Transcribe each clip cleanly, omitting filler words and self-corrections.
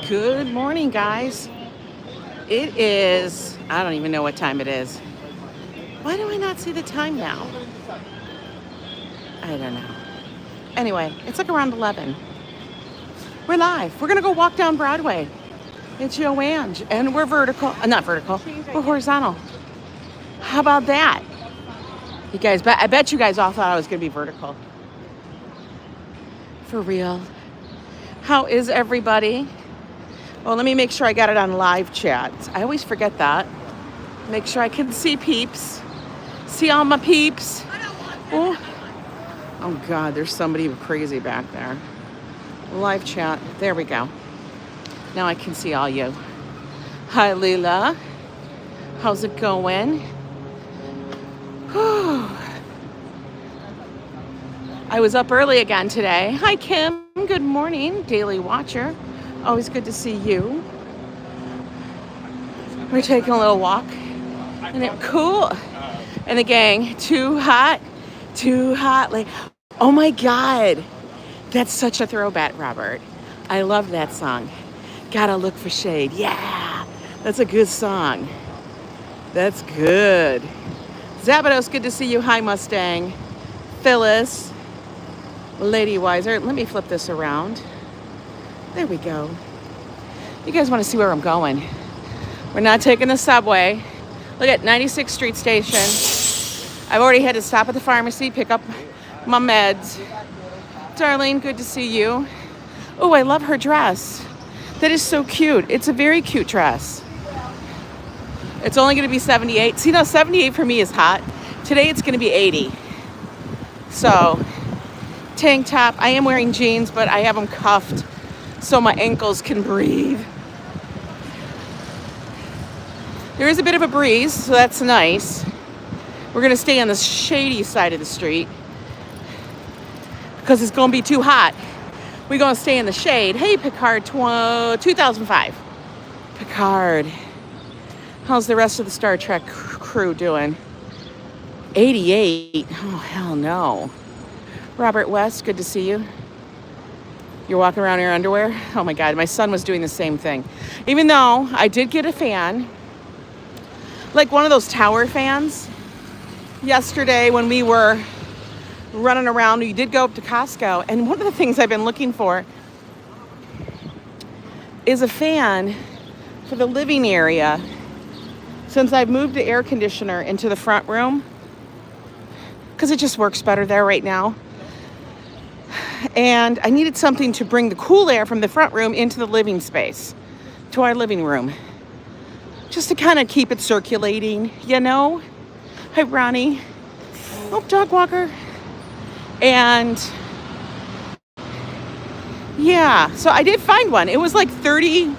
Good morning, guys. It is, I don't even know what time it is. Why do I not see the time now? I don't know. Anyway, it's like around 11. We're live. We're going to go walk down Broadway. It's Yo Ang, and we're vertical. Not vertical. We're horizontal. How about that? You guys, I bet you guys all thought I was going to be vertical. For real. How is everybody? Well, let me make sure I got it on live chat. I always forget that. Make sure I can see peeps. See all my peeps. Oh, God, there's somebody crazy back there. Live chat. There we go. Now I can see all you. Hi, Lila. How's it going? Whew. I was up early again today. Hi, Kim. Good morning. Daily watcher. Always good to see you. We're taking a little walk. And it's cool. And the gang, too hot. Like, oh my God. That's such a throwback, Robert. I love that song. Gotta look for shade. Yeah. That's a good song. That's good. Szabados, good to see you. Hi, Mustang. Phyllis. Lady Wiser. Let me flip this around. There we go. You guys want to see where I'm going? We're not taking the subway. Look at 96th Street Station. I've already had to stop at the pharmacy, pick up my meds. Darlene, good to see you. Oh, I love her dress. That is so cute. It's a very cute dress. It's only going to be 78. See, now 78 for me is hot. Today it's going to be 80. So, tank top. I am wearing jeans, but I have them cuffed so my ankles can breathe. There is a bit of a breeze, so that's nice. We're going to stay on the shady side of the street because it's going to be too hot. We're going to stay in the shade. Hey, Picard, 2005. Picard. How's the rest of the Star Trek crew doing? 88. Oh, hell no. Robert West, good to see you. You're walking around in your underwear? Oh my God, my son was doing the same thing. Even though I did get a fan, like one of those tower fans. Yesterday when we were running around, we did go up to Costco, and one of the things I've been looking for is a fan for the living area since I've moved the air conditioner into the front room because it just works better there right now. And I needed something to bring the cool air from the front room into the living space, to our living room, just to kind of keep it circulating, you know? Hi, Ronnie. Oh, dog walker. And yeah, so I did find one. It was like $34,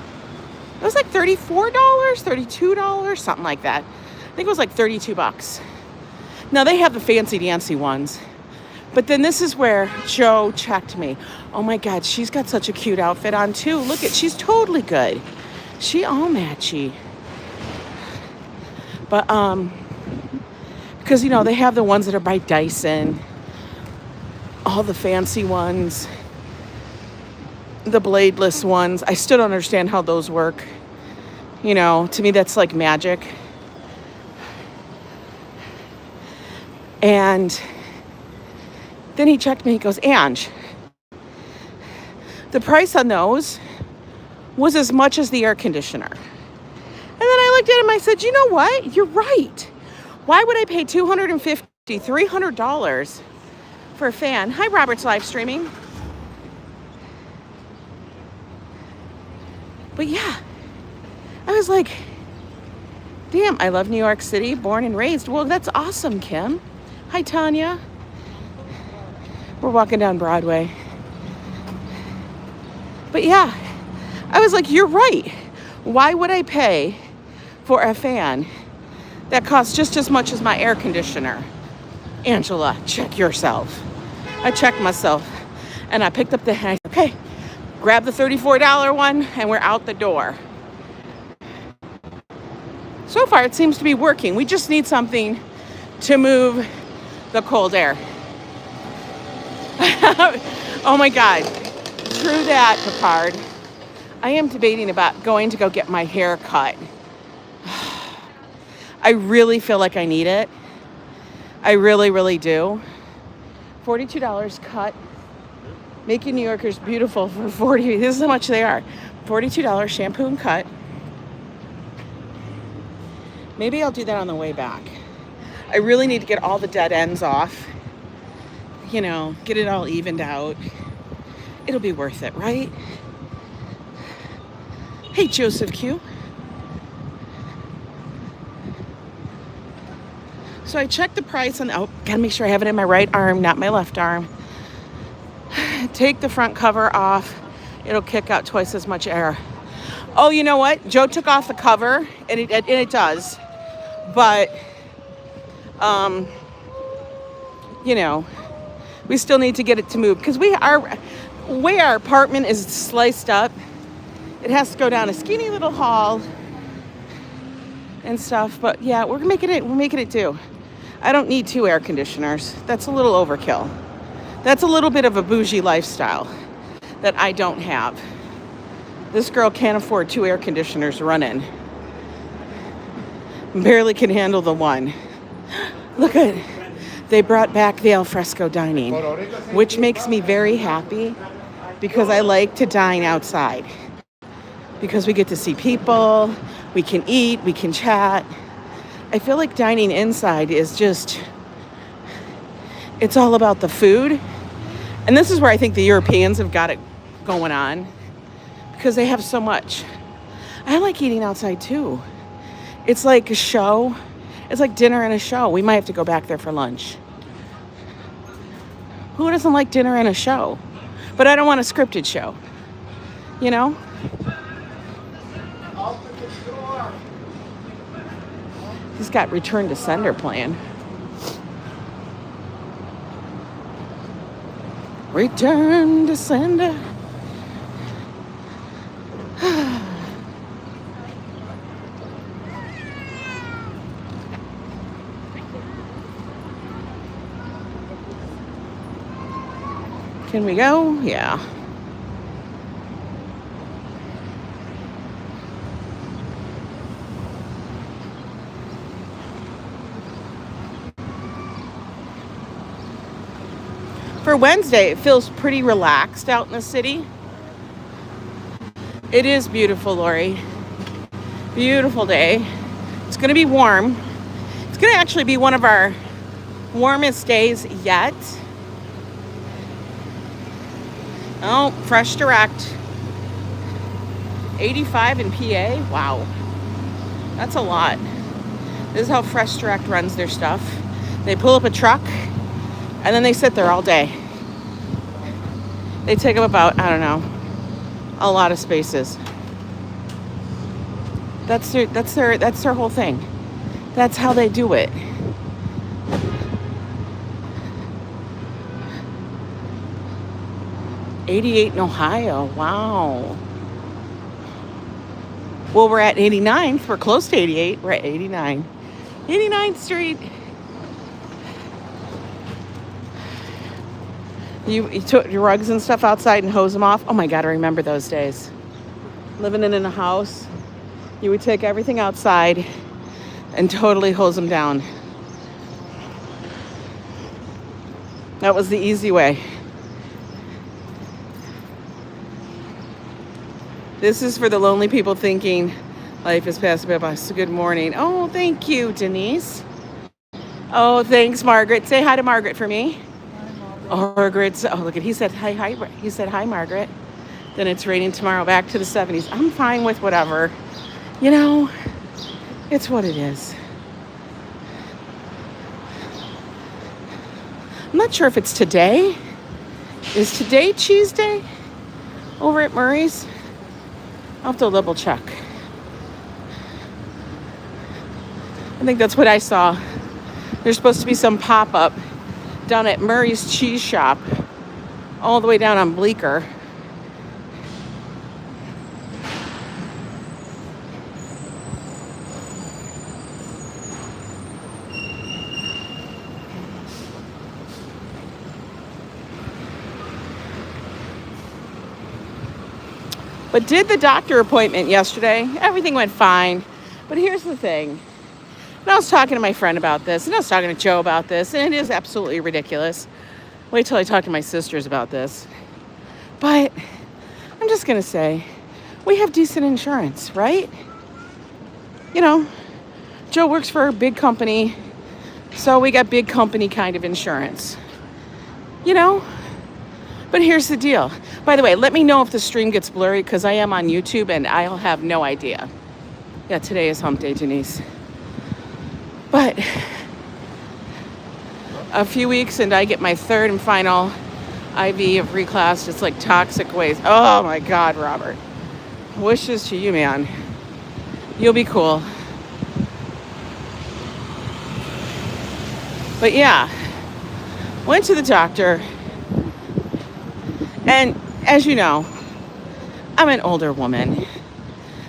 $32, something like that. I think it was like 32 bucks. Now they have the fancy dancy ones. But then this is where Joe checked me. Oh my God, she's got such a cute outfit on too. Look at, she's totally good. She all matchy. But, because, you know, they have the ones that are by Dyson. All the fancy ones. The bladeless ones. I still don't understand how those work. You know, to me that's like magic. And then he checked me, he goes, Ange, the price on those was as much as the air conditioner. And then I looked at him, I said, you know what? You're right. Why would I pay $250, $300 for a fan? Hi, Robert's live streaming. But yeah, I was like, damn, I love New York City, born and raised. Well, that's awesome, Kim. Hi, Tanya. We're walking down Broadway. But yeah, I was like, you're right. Why would I pay for a fan that costs just as much as my air conditioner? Angela, check yourself. I checked myself and I picked up the hand. Okay, grab the $34 one and we're out the door. So far, it seems to be working. We just need something to move the cold air. Oh my God. True that, Picard. I am debating about going to go get my hair cut. I really feel like I need it. I really, really do. $42 cut. Making New Yorkers beautiful for 40. This is how much they are. $42 shampoo and cut. Maybe I'll do that on the way back. I really need to get all the dead ends off. You know, get it all evened out. It'll be worth it, right? Hey, Joseph Q. So I checked the price on, oh, gotta make sure I have it in my right arm, not my left arm. Take the front cover off. It'll kick out twice as much air. Oh, you know what? Joe took off the cover, and it does. But, you know, we still need to get it to move because way our apartment is sliced up. It has to go down a skinny little hall and stuff. But yeah, we're making it do. I don't need 2 air conditioners. That's a little overkill. That's a little bit of a bougie lifestyle that I don't have. This girl can't afford 2 air conditioners running. Barely can handle the one. Look at, they brought back the al fresco dining, which makes me very happy because I like to dine outside. Because we get to see people, we can eat, we can chat. I feel like dining inside is just, it's all about the food. And this is where I think the Europeans have got it going on because they have so much. I like eating outside too. It's like a show. It's like dinner and a show. We might have to go back there for lunch. Who doesn't like dinner and a show? But I don't want a scripted show. You know? He's got return to sender plan. Return to sender. Can we go? Yeah. For Wednesday, it feels pretty relaxed out in the city. It is beautiful, Lori. Beautiful day. It's going to be warm. It's going to actually be one of our warmest days yet. Oh, Fresh Direct. 85 in PA. Wow. That's a lot. This is how Fresh Direct runs their stuff. They pull up a truck and then they sit there all day. They take up about, I don't know, a lot of spaces. That's their whole thing. That's how they do it. '88 in Ohio. Wow. Well, we're at 89th. We're close to 88. We're at 89. 89th Street. You took your rugs and stuff outside and hose them off. Oh my God, I remember those days. Living in a house, you would take everything outside and totally hose them down. That was the easy way. This is for the lonely people thinking life is past a bus. Good morning. Oh, thank you, Denise. Oh, thanks, Margaret. Say hi to Margaret for me. Oh, Margaret's, oh, look at, he said hi, he said hi, Margaret. Then it's raining tomorrow, back to the 70s. I'm fine with whatever. You know, it's what it is. I'm not sure if it's today. Is today Cheese Day over at Murray's? I'll have to double check. I think that's what I saw. There's supposed to be some pop-up down at Murray's Cheese Shop, all the way down on Bleecker. But did the doctor appointment yesterday. Everything went fine. But here's the thing. And I was talking to my friend about this, and I was talking to Joe about this, and it is absolutely ridiculous. Wait till I talk to my sisters about this. But I'm just going to say, we have decent insurance, right? You know, Joe works for a big company, so we got big company kind of insurance. You know? But here's the deal. By the way, let me know if the stream gets blurry, because I am on YouTube, and I'll have no idea. Yeah, today is hump day, Janice. But a few weeks and I get my third and final IV of reclass. It's like toxic waste. Oh my God, Robert. Wishes to you, man. You'll be cool. But yeah, went to the doctor. And as you know, I'm an older woman.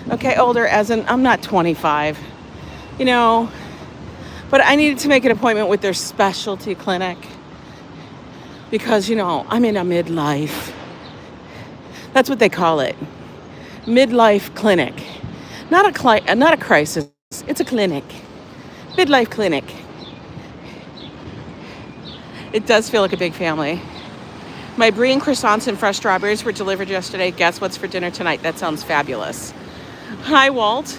Okay, older as in I'm not 25. You know, but I needed to make an appointment with their specialty clinic because, you know, I'm in a midlife. That's what they call it. Midlife clinic. Not a crisis. It's a clinic. Midlife clinic. It does feel like a big family. My brie and croissants and fresh strawberries were delivered yesterday. Guess what's for dinner tonight? That sounds fabulous. Hi, Walt.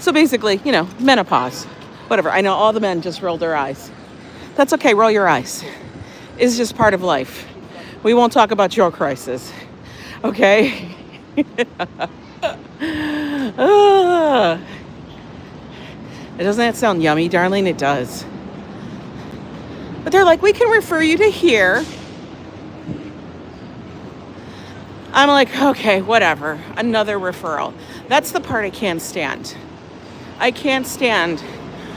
So basically, you know, menopause. Whatever. I know all the men just rolled their eyes. That's okay. Roll your eyes. It's just part of life. We won't talk about your crisis. Okay? Doesn't that sound yummy, darling? It does. But they're like, we can refer you to here. I'm like, okay, whatever. Another referral. That's the part I can't stand. I can't stand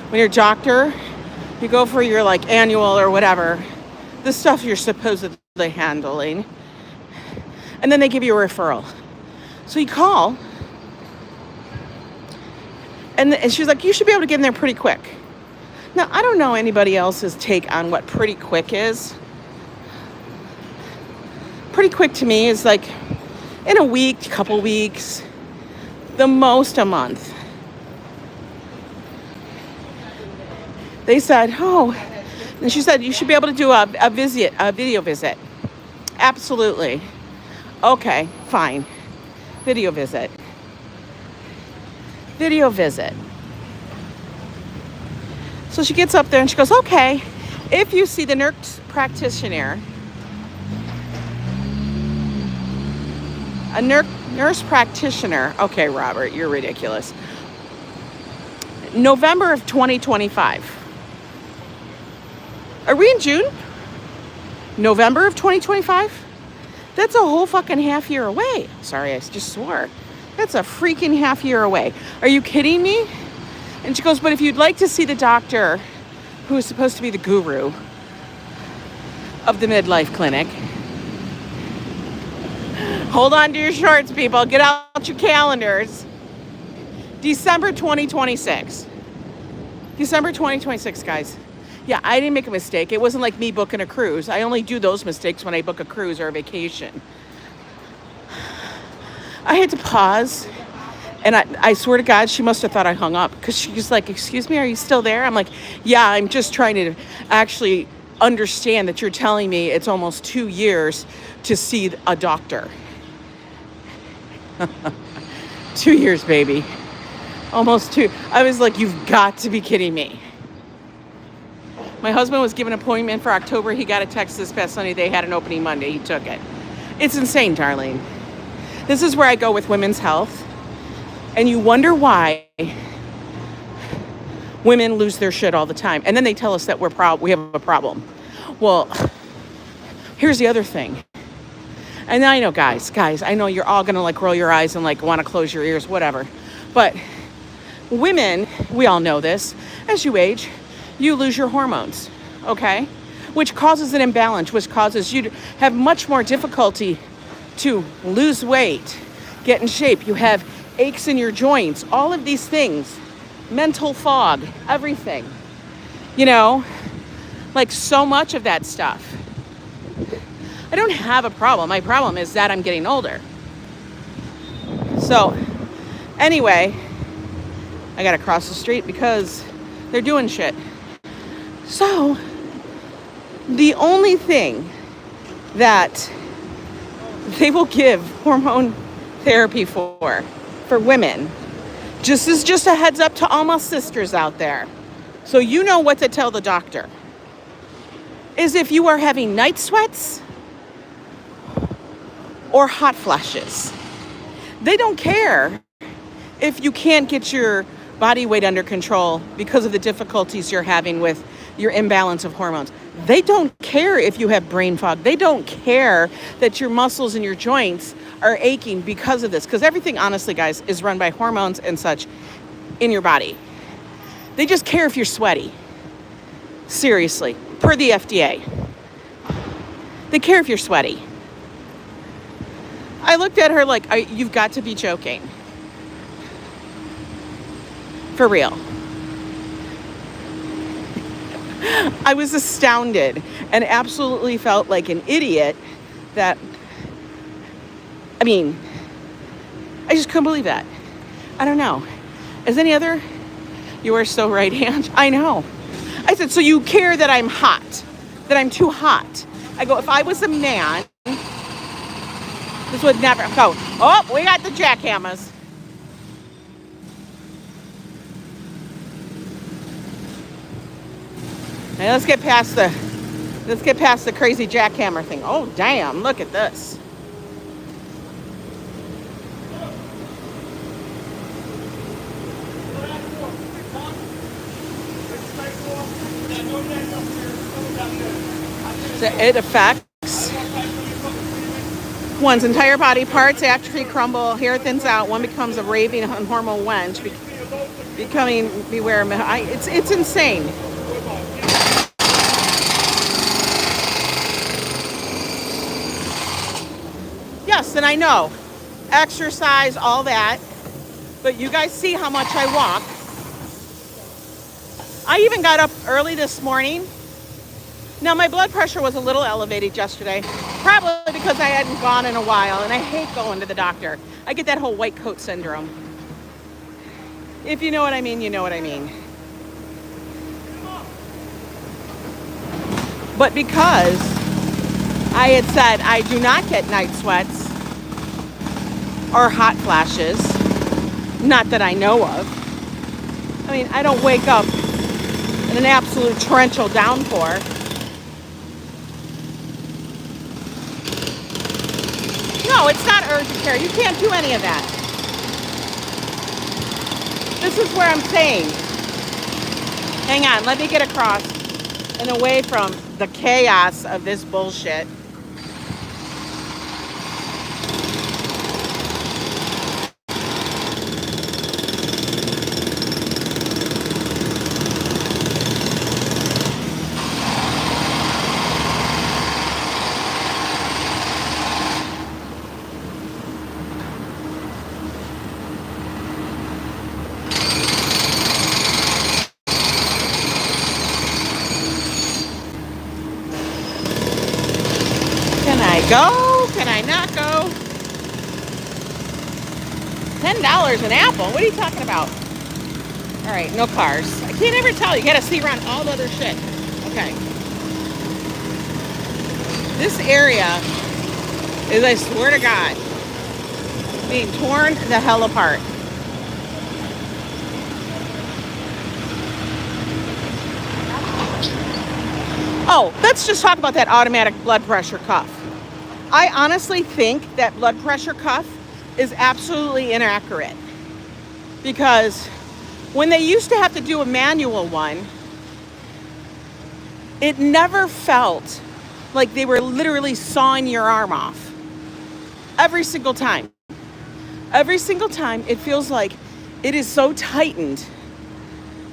when your doctor, you go for your like annual or whatever, the stuff you're supposedly handling, and then they give you a referral. So you call, and she's like, you should be able to get in there pretty quick. Now, I don't know anybody else's take on what pretty quick is. Pretty quick to me is like in a week, couple weeks, the most a month. They said, oh, and she said, you should be able to do a video visit. Absolutely. Okay, fine. Video visit. Video visit. So she gets up there and she goes, okay, if you see the nurse practitioner, a nurse practitioner, okay, Robert, you're ridiculous. November of 2025. Are we in June? November of 2025? That's a whole fucking half year away. Sorry, I just swore. That's a freaking half year away. Are you kidding me? And she goes, but if you'd like to see the doctor who is supposed to be the guru of the midlife clinic, hold on to your shorts, people. Get out your calendars. December 2026. December 2026, guys. Yeah, I didn't make a mistake. It wasn't like me booking a cruise. I only do those mistakes when I book a cruise or a vacation. I had to pause. And I swear to God, she must have thought I hung up. Because she's like, excuse me, are you still there? I'm like, yeah, I'm just trying to actually understand that you're telling me it's almost 2 years to see a doctor. 2 years, baby. Almost 2. I was like, you've got to be kidding me. My husband was given an appointment for October. He got a text this past Sunday. They had an opening Monday. He took it. It's insane, darling. This is where I go with women's health. And you wonder why women lose their shit all the time. And then they tell us that we have a problem. Well, here's the other thing. And I know, guys, I know you're all going to like roll your eyes and like want to close your ears, whatever. But women, we all know this, as you age, you lose your hormones, okay? Which causes an imbalance, which causes you to have much more difficulty to lose weight, get in shape. You have aches in your joints, all of these things, mental fog, everything. You know, like so much of that stuff. I don't have a problem. My problem is that I'm getting older. So anyway, I gotta cross the street because they're doing shit. So the only thing that they will give hormone therapy for women, just as just a heads up to all my sisters out there, so you know what to tell the doctor, is if you are having night sweats or hot flashes. They don't care if you can't get your body weight under control because of the difficulties you're having with your imbalance of hormones. They don't care if you have brain fog. They don't care that your muscles and your joints are aching because of this. Because everything, honestly, guys, is run by hormones and such in your body. They just care if you're sweaty. Seriously, per the FDA. They care if you're sweaty. I looked at her like, you've got to be joking. For real. I was astounded and absolutely felt like an idiot that, I mean, I just couldn't believe that. I don't know. As any other, you are so right, Ange. I know. I said, so you care that I'm hot, that I'm too hot. I go, if I was a man, this would never go. Oh, we got the jackhammers. Now let's get past the crazy jackhammer thing. Oh, damn, look at this. So it affects one's entire body parts, atrophy, crumble, hair thins out, one becomes a raving hormone wench, becoming beware. It's insane. Yes, and I know, exercise, all that, but you guys see how much I walk. I even got up early this morning. Now, my blood pressure was a little elevated yesterday, probably because I hadn't gone in a while, and I hate going to the doctor. I get that whole white coat syndrome. If you know what I mean, you know what I mean. But because I had said I do not get night sweats or hot flashes, not that I know of. I mean, I don't wake up in an absolute torrential downpour. No, it's not urgent care. You can't do any of that. This is where I'm saying, hang on, let me get across and away from the chaos of this bullshit. Go? Can I not go? $10 an apple? What are you talking about? All right, no cars. I can't ever tell. You got to see around all the other shit. Okay. This area is, I swear to God, being torn the hell apart. Oh, let's just talk about that automatic blood pressure cuff. I honestly think that blood pressure cuff is absolutely inaccurate, because when they used to have to do a manual one, it never felt like they were literally sawing your arm off. Every single time. Every single time it feels like it is so tightened.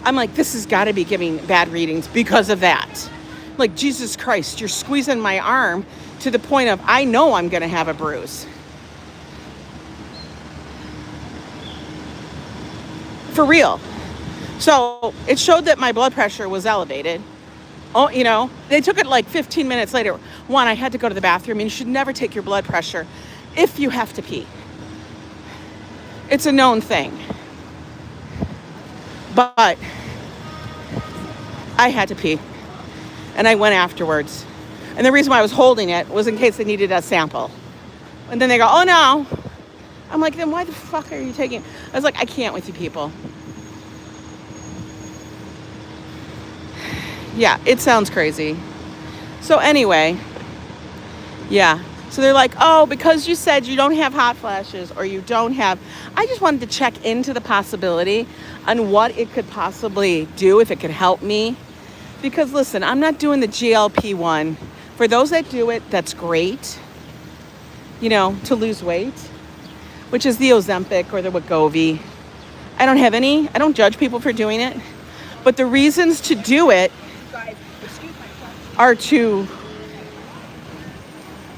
I'm like, this has got to be giving bad readings because of that. Like, Jesus Christ, you're squeezing my arm to the point of, I know I'm going to have a bruise. For real. So it showed that my blood pressure was elevated. Oh, you know, they took it like 15 minutes later. One, I had to go to the bathroom, and you should never take your blood pressure if you have to pee. It's a known thing. But I had to pee, and I went afterwards. And the reason why I was holding it was in case they needed a sample. And then they go, oh no. I'm like, then why the fuck are you taking it? I was like, I can't with you people. Yeah, it sounds crazy. So anyway, yeah. So they're like, oh, because you said you don't have hot flashes or you don't have... I just wanted to check into the possibility on what it could possibly do, if it could help me. Because listen, I'm not doing the GLP-1. For those that do it, that's great. You know, to lose weight, which is the Ozempic or the Wegovy. I don't judge people for doing it. But the reasons to do it are to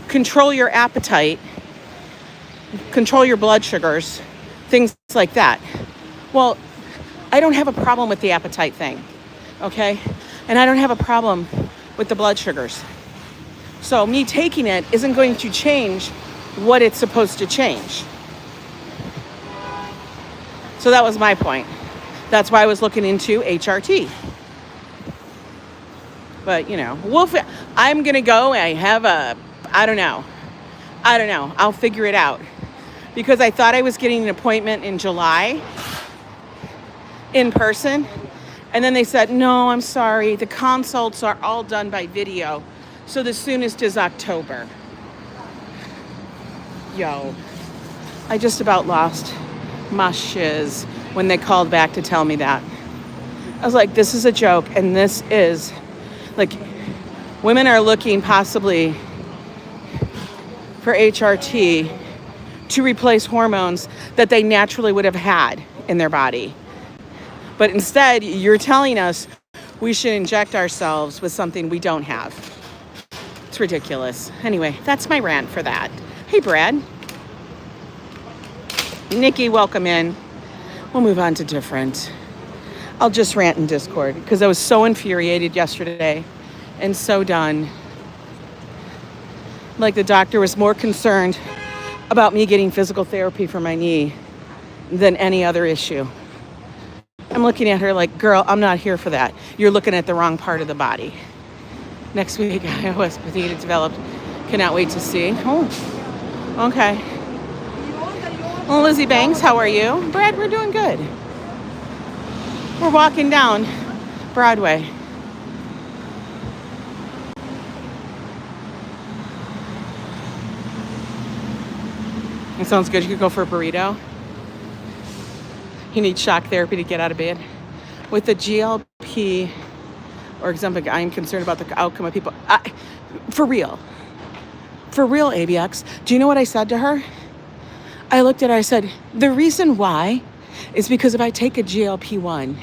control your appetite, control your blood sugars, things like that. Well, I don't have a problem with the appetite thing, okay? And I don't have a problem with the blood sugars. So me taking it isn't going to change what it's supposed to change. So that was my point. That's why I was looking into HRT. But, you know, I'm going to go. I don't know. I'll figure it out. Because I thought I was getting an appointment in July in person. And then they said, no, I'm sorry. The consults are all done by video. So the soonest is October. Yo, I just about lost my shiz when they called back to tell me that. I was like, this is a joke. And this is... like, women are looking possibly for HRT to replace hormones that they naturally would have had in their body. But instead, you're telling us we should inject ourselves with something we don't have. It's ridiculous. Anyway, that's my rant for that. Hey, Brad. Nikki, welcome in. We'll move on to different. I'll just rant in Discord because I was so infuriated yesterday and so done. Like the doctor was more concerned about me getting physical therapy for my knee than any other issue. I'm looking at her like, girl, I'm not here for that. You're looking at the wrong part of the body. Next week, iOS Petite developed. Cannot wait to see. Oh, okay. Well, Lizzie Banks, how are you? Brad, we're doing good. We're walking down Broadway. It sounds good. You could go for a burrito. You need shock therapy to get out of bed. With the GLP or Ozempic, I am concerned about the outcome of people. For real, ABX. Do you know what I said to her? I looked at her, I said, the reason why is because if I take a GLP-1,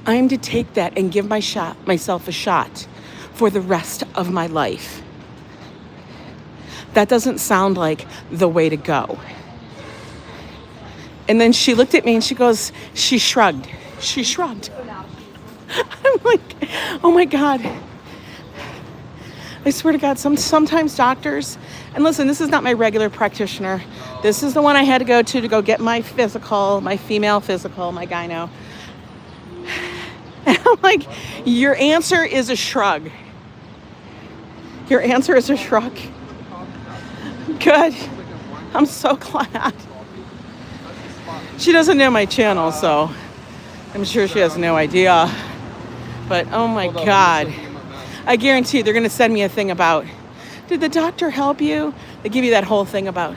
I'm to take that and give myself a shot for the rest of my life. That doesn't sound like the way to go. And then she looked at me and she shrugged. I'm like, oh my God. I swear to God, sometimes doctors, and listen, this is not my regular practitioner. This is the one I had to go get my physical, my female physical, my gyno. And I'm like, your answer is a shrug. Your answer is a shrug. Good. I'm so glad. She doesn't know my channel, so I'm sure she has no idea. But oh my God. I guarantee they're going to send me a thing about, did the doctor help you? They give you that whole thing about,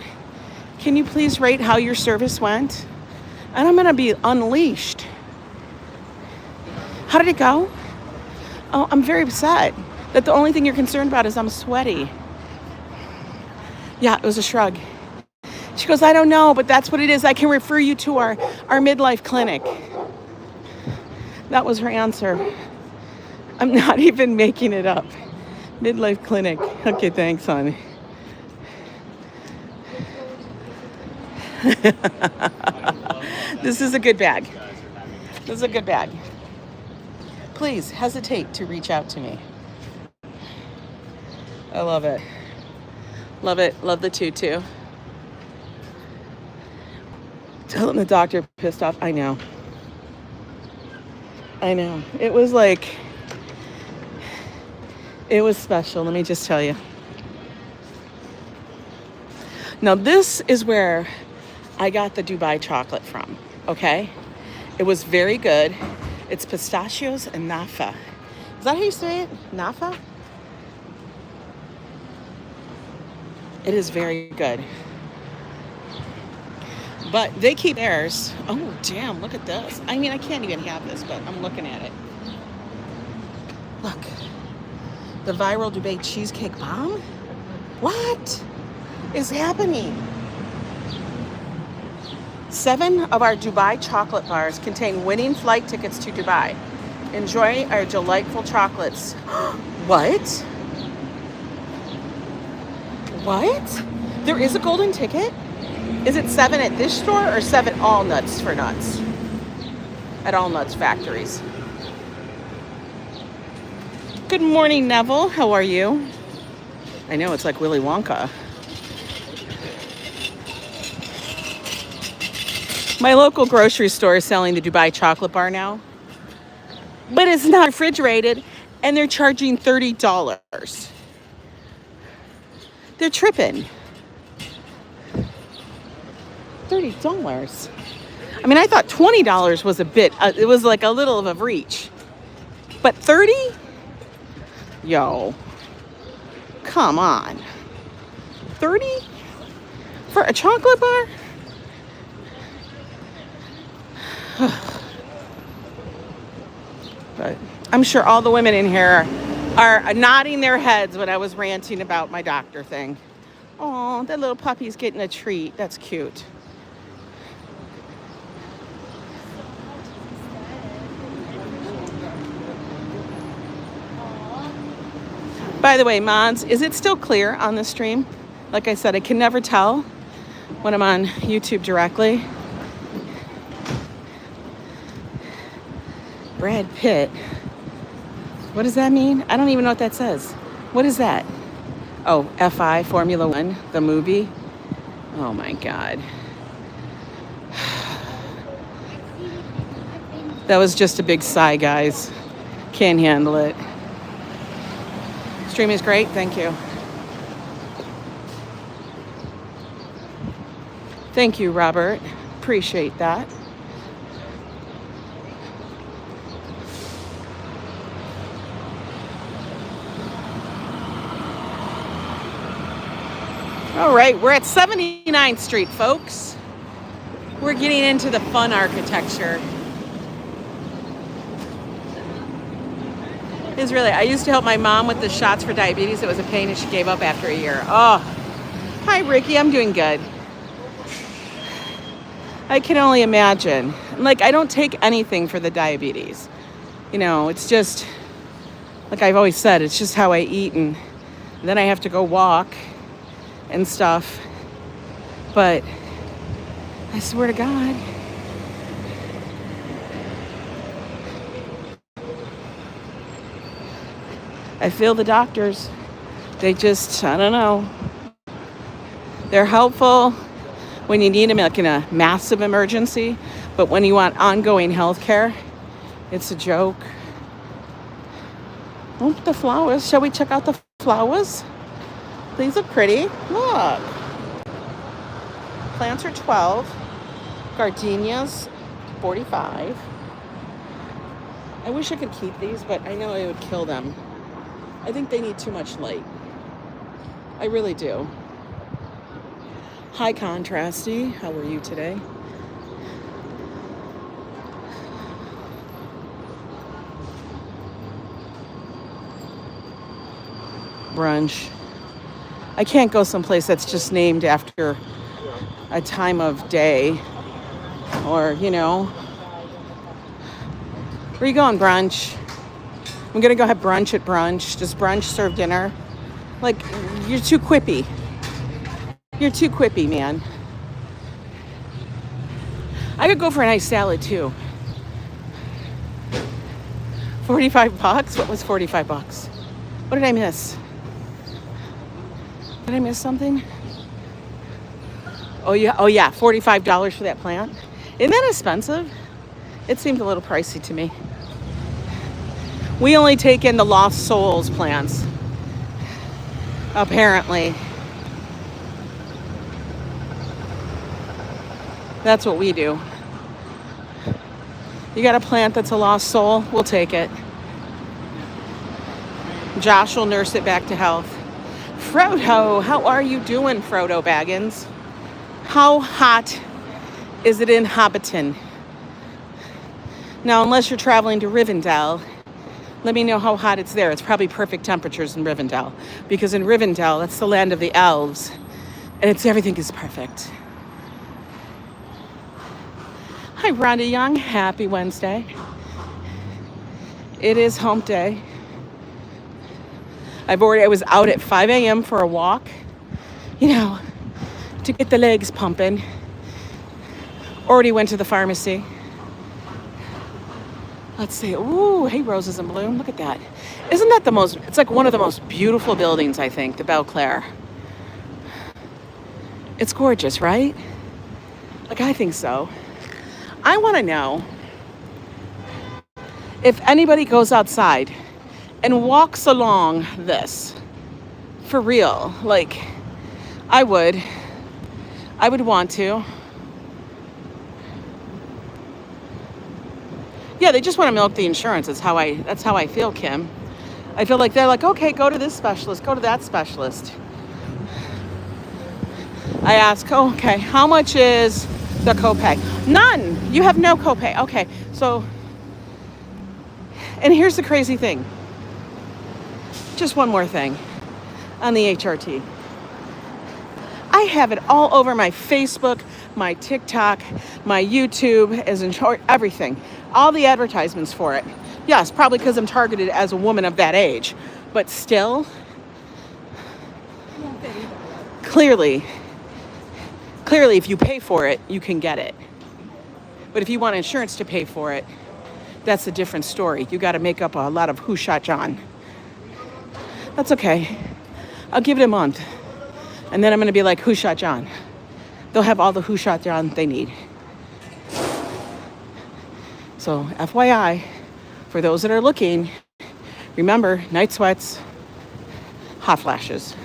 can you please rate how your service went? And I'm going to be unleashed. How did it go? Oh, I'm very upset that the only thing you're concerned about is I'm sweaty. Yeah, it was a shrug. She goes, I don't know, but that's what it is. I can refer you to our midlife clinic. That was her answer. I'm not even making it up. Midlife clinic. Okay, thanks, hon. This is a good bag. This is a good bag. Please hesitate to reach out to me. I love it. Love it. Love the tutu. Tell him the doctor pissed off. I know. I know. It was like, it was special. Let me just tell you. Now, this is where I got the Dubai chocolate from, okay? It was very good. It's pistachios and nafa. Is that how you say it? Nafa? It is very good. But they keep theirs. Oh, damn, look at this. I mean, I can't even have this, but I'm looking at it. Look. The viral Dubai cheesecake bomb? What is happening? 7 of our Dubai chocolate bars contain winning flight tickets to Dubai. Enjoy our delightful chocolates. What? What? There is a golden ticket? Is it 7 at this store or 7 all nuts for nuts? At all nuts factories. Good morning, Neville. How are you? I know, it's like Willy Wonka. My local grocery store is selling the Dubai chocolate bar now. But it's not refrigerated, and they're charging $30. They're tripping. $30. I mean, I thought $20 was a bit, it was like a little of a reach. But 30? Yo, come on. 30 for a chocolate bar? But I'm sure all the women in here are nodding their heads when I was ranting about my doctor thing. Oh, that little puppy's getting a treat. That's cute. By the way, mods, is it still clear on the stream? Like I said, I can never tell when I'm on YouTube directly. Brad Pitt. What does that mean? I don't even know what that says. What is that? Oh, FI, Formula One, the movie. Oh my God. That was just a big sigh, guys. Can't handle it. Stream is great, thank you. Thank you, Robert. Appreciate that. All right, we're at 79th Street, folks. We're getting into the fun architecture. It's really, I used to help my mom with the shots for diabetes. It was a pain and she gave up after a year. Oh, hi, Ricky. I'm doing good. I can only imagine. Like, I don't take anything for the diabetes. You know, it's just, like I've always said, it's just how I eat, and then I have to go walk and stuff. But I swear to God, I feel the doctors, they just, I don't know. They're helpful when you need them like in a massive emergency, but when you want ongoing health care, it's a joke. Oh, the flowers. Shall we check out the flowers? These look pretty. Look. Plants are 12. Gardenias, 45. I wish I could keep these, but I know it would kill them. I think they need too much light. I really do. Hi, Contrasty. How are you today? Brunch. I can't go someplace that's just named after a time of day or, you know. Where are you going, brunch? I'm gonna go have brunch at brunch. Does brunch serve dinner? Like, you're too quippy. You're too quippy, man. I could go for a nice salad too. 45 bucks? What was 45 bucks? What did I miss? Did I miss something? Oh yeah, $45 for that plant. Isn't that expensive? It seemed a little pricey to me. We only take in the Lost Souls plants, apparently. That's what we do. You got a plant that's a lost soul, we'll take it. Josh will nurse it back to health. Frodo, how are you doing, Frodo Baggins? How hot is it in Hobbiton? Now, unless you're traveling to Rivendell, let me know how hot it's there. It's probably perfect temperatures in Rivendell, because in Rivendell, that's the land of the elves, and everything is perfect. Hi, Rhonda Young. Happy Wednesday. It is hump day. I was out at 5 a.m. for a walk, to get the legs pumping. Already went to the pharmacy. Let's see. Ooh, hey, roses in bloom. Look at that. Isn't that it's like one of the most beautiful buildings, I think, the Belclair. It's gorgeous, right? Like, I think so. I want to know if anybody goes outside and walks along this for real. Like, I would want to. Yeah, they just want to milk the insurance. That's how I feel, Kim. I feel like they're like, okay, go to this specialist, go to that specialist. I ask, oh, okay, how much is the copay? None. You have no copay. Okay, so, and here's the crazy thing. Just one more thing on the HRT. I have it all over my Facebook, my TikTok, my YouTube, as in short, everything. All the advertisements for it. Yes, probably because I'm targeted as a woman of that age, but still, clearly, if you pay for it, you can get it. But if you want insurance to pay for it, that's a different story. You got to make up a lot of who shot John. That's okay. I'll give it a month. And then I'm going to be like, who shot John? They'll have all the who shot John they need. So FYI, for those that are looking, remember, night sweats, hot flashes.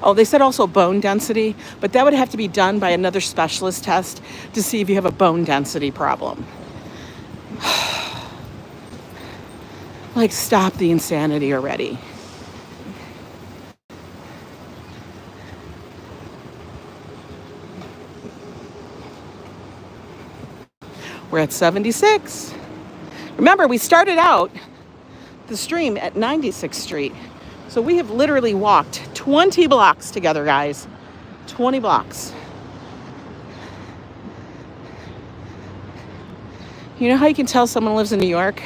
Oh, they said also bone density, but that would have to be done by another specialist test to see if you have a bone density problem. Like, stop the insanity already. We're at 76. Remember, we started out the stream at 96th Street. So we have literally walked 20 blocks together, guys. 20 blocks. You know how you can tell someone lives in New York?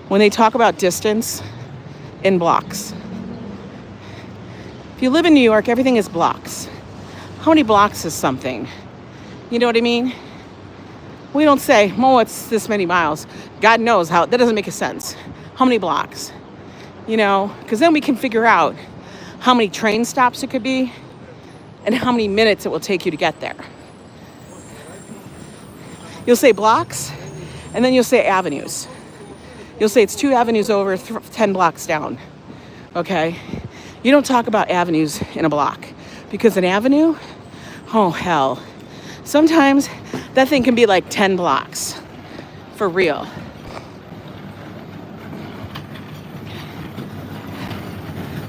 When they talk about distance in blocks. If you live in New York, everything is blocks. How many blocks is something? You know what I mean? We don't say, oh, it's this many miles. God knows how, that doesn't make a sense. How many blocks? Because then we can figure out how many train stops it could be and how many minutes it will take you to get there. You'll say blocks, and then you'll say avenues. You'll say it's 2 avenues over, 10 blocks down, okay? You don't talk about avenues in a block, because an avenue, oh, hell. Sometimes that thing can be like 10 blocks, for real.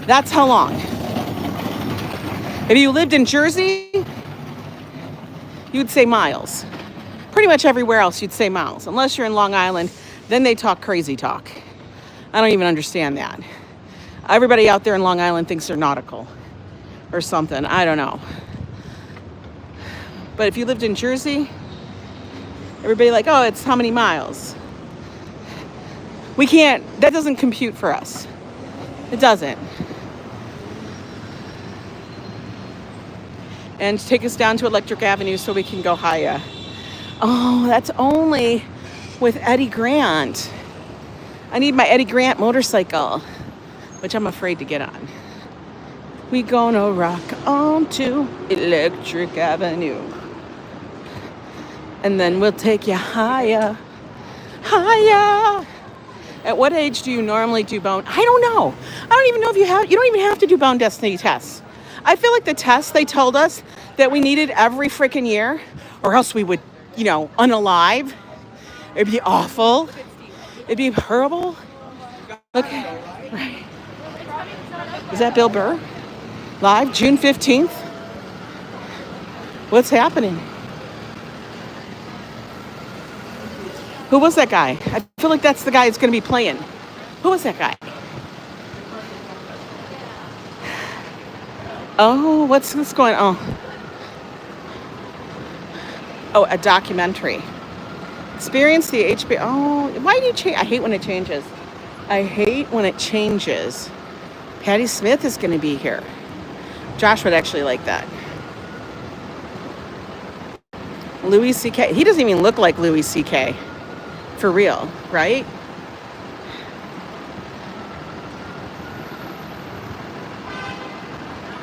That's how long. If you lived in Jersey, you'd say miles. Pretty much everywhere else you'd say miles. Unless you're in Long Island, then they talk crazy talk. I don't even understand that. Everybody out there in Long Island thinks they're nautical or something. I don't know. But if you lived in Jersey, everybody like, oh, it's how many miles? We can't, that doesn't compute for us. It doesn't. And take us down to Electric Avenue so we can go higher. Oh, that's only with Eddie Grant. I need my Eddie Grant motorcycle, which I'm afraid to get on. We gonna rock on to Electric Avenue. And then we'll take you higher, higher. At what age do you normally do bone? I don't know. I don't even know if you don't even have to do bone density tests. I feel like the tests they told us that we needed every freaking year, or else we would, unalive. It'd be awful. It'd be horrible. Okay. Right. Is that Bill Burr? Live, June 15th? What's happening? Who was that guy? I feel like that's the guy that's going to be playing. Who was that guy? Oh, what's going on? Oh, a documentary. Experience the HBO. Oh, why do you change? I hate when it changes. I hate when it changes. Patti Smith is going to be here. Josh would actually like that. Louis C.K. He doesn't even look like Louis C.K. For real, right?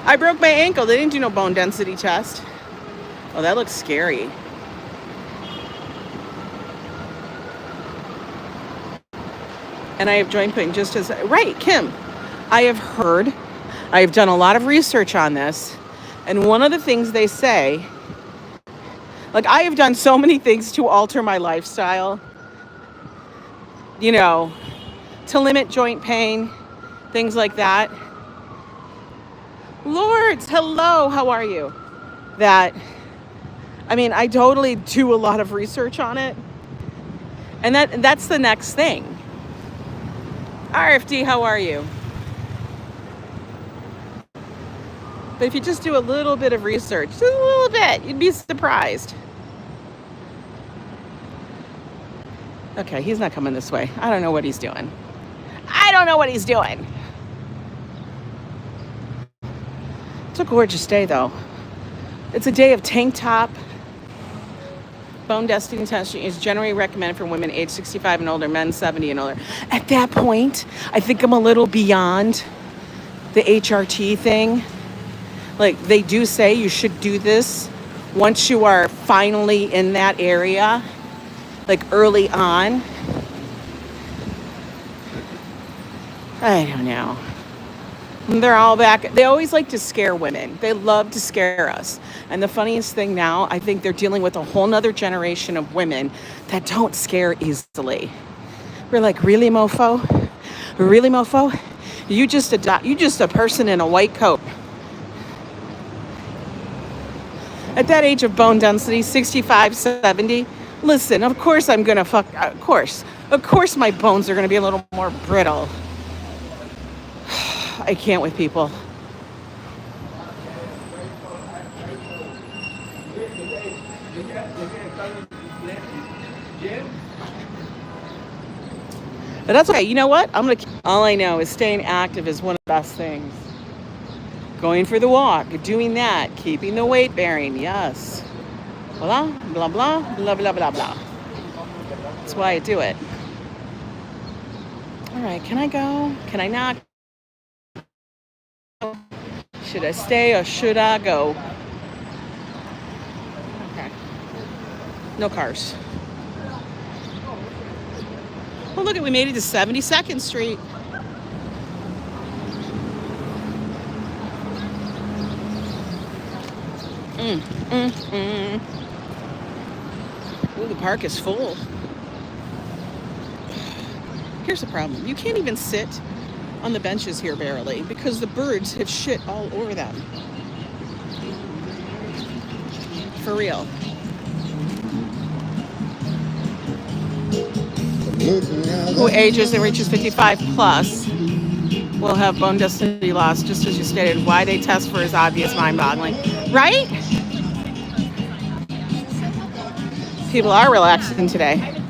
I broke my ankle. They didn't do no bone density test. Oh, that looks scary. And I have joint pain just as... Right, Kim. I have done a lot of research on this. And one of the things they say... Like, I have done so many things to alter my lifestyle. To limit joint pain. Things like that. Lords, hello, how are you? I totally do a lot of research on it. And that's the next thing. RFD, how are you? But if you just do a little bit of research, just a little bit, you'd be surprised. Okay, he's not coming this way. I don't know what he's doing. It's a gorgeous day, though. It's a day of tank top. Bone density testing is generally recommended for women age 65 and older, men 70 and older. At that point, I think I'm a little beyond the HRT thing. Like, they do say you should do this once you are finally in that area, like early on. I don't know. They're all back. They always like to scare women. They love to scare us. And the funniest thing now, I think they're dealing with a whole nother generation of women that don't scare easily. We're like, really, mofo? Really, mofo? You just a person in a white coat. At that age of bone density, 65, 70, listen, of course I'm going to of course my bones are going to be a little more brittle. I can't with people. But that's okay. You know what? All I know is staying active is one of the best things. Going for the walk, doing that, keeping the weight bearing, yes. Blah, blah, blah, blah, blah, blah, blah. That's why I do it. All right, can I go? Can I not? Should I stay or should I go? Okay. No cars. Well, look, we made it to 72nd Street. Ooh, the park is full. Here's the problem. You can't even sit on the benches here barely because the birds have shit all over them. For real. Who ages and reaches 55 plus will have bone density loss, just as you stated. Why they test for is obvious, mind-boggling. Right? People are relaxing today.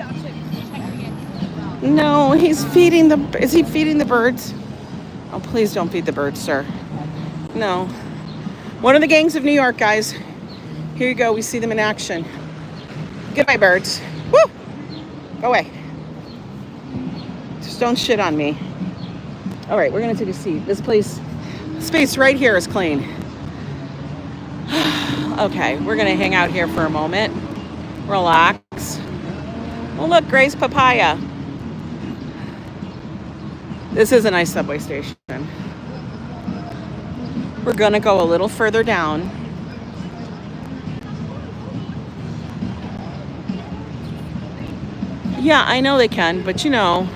No, he's feeding is he feeding the birds? Oh, please don't feed the birds, sir. No. One of the gangs of New York, guys. Here you go. We see them in action. Goodbye, birds. Woo! Go away. Just don't shit on me. All right, we're going to take a seat. This place Space right here is clean. Okay, we're gonna hang out here for a moment. Relax. Oh look, Grace Papaya. This is a nice subway station. We're gonna go a little further down. Yeah, I know they can, but you know,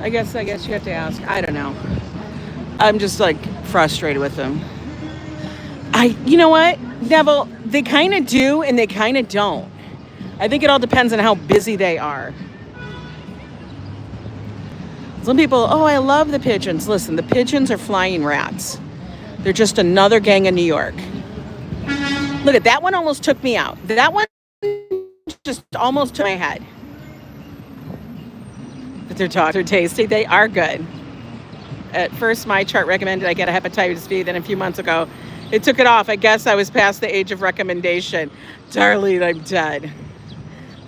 I guess you have to ask. I don't know. I'm just like frustrated with them. You know what, Neville? They kind of do and they kind of don't. I think it all depends on how busy they are. Some people, oh, I love the pigeons. Listen, the pigeons are flying rats. They're just another gang in New York. Look at that one, almost took me out. That one just almost took my head. But their dogs are tasty. They are good. At first, my chart recommended I get a hepatitis B. Then a few months ago, it took it off. I guess I was past the age of recommendation. Darlene, I'm dead.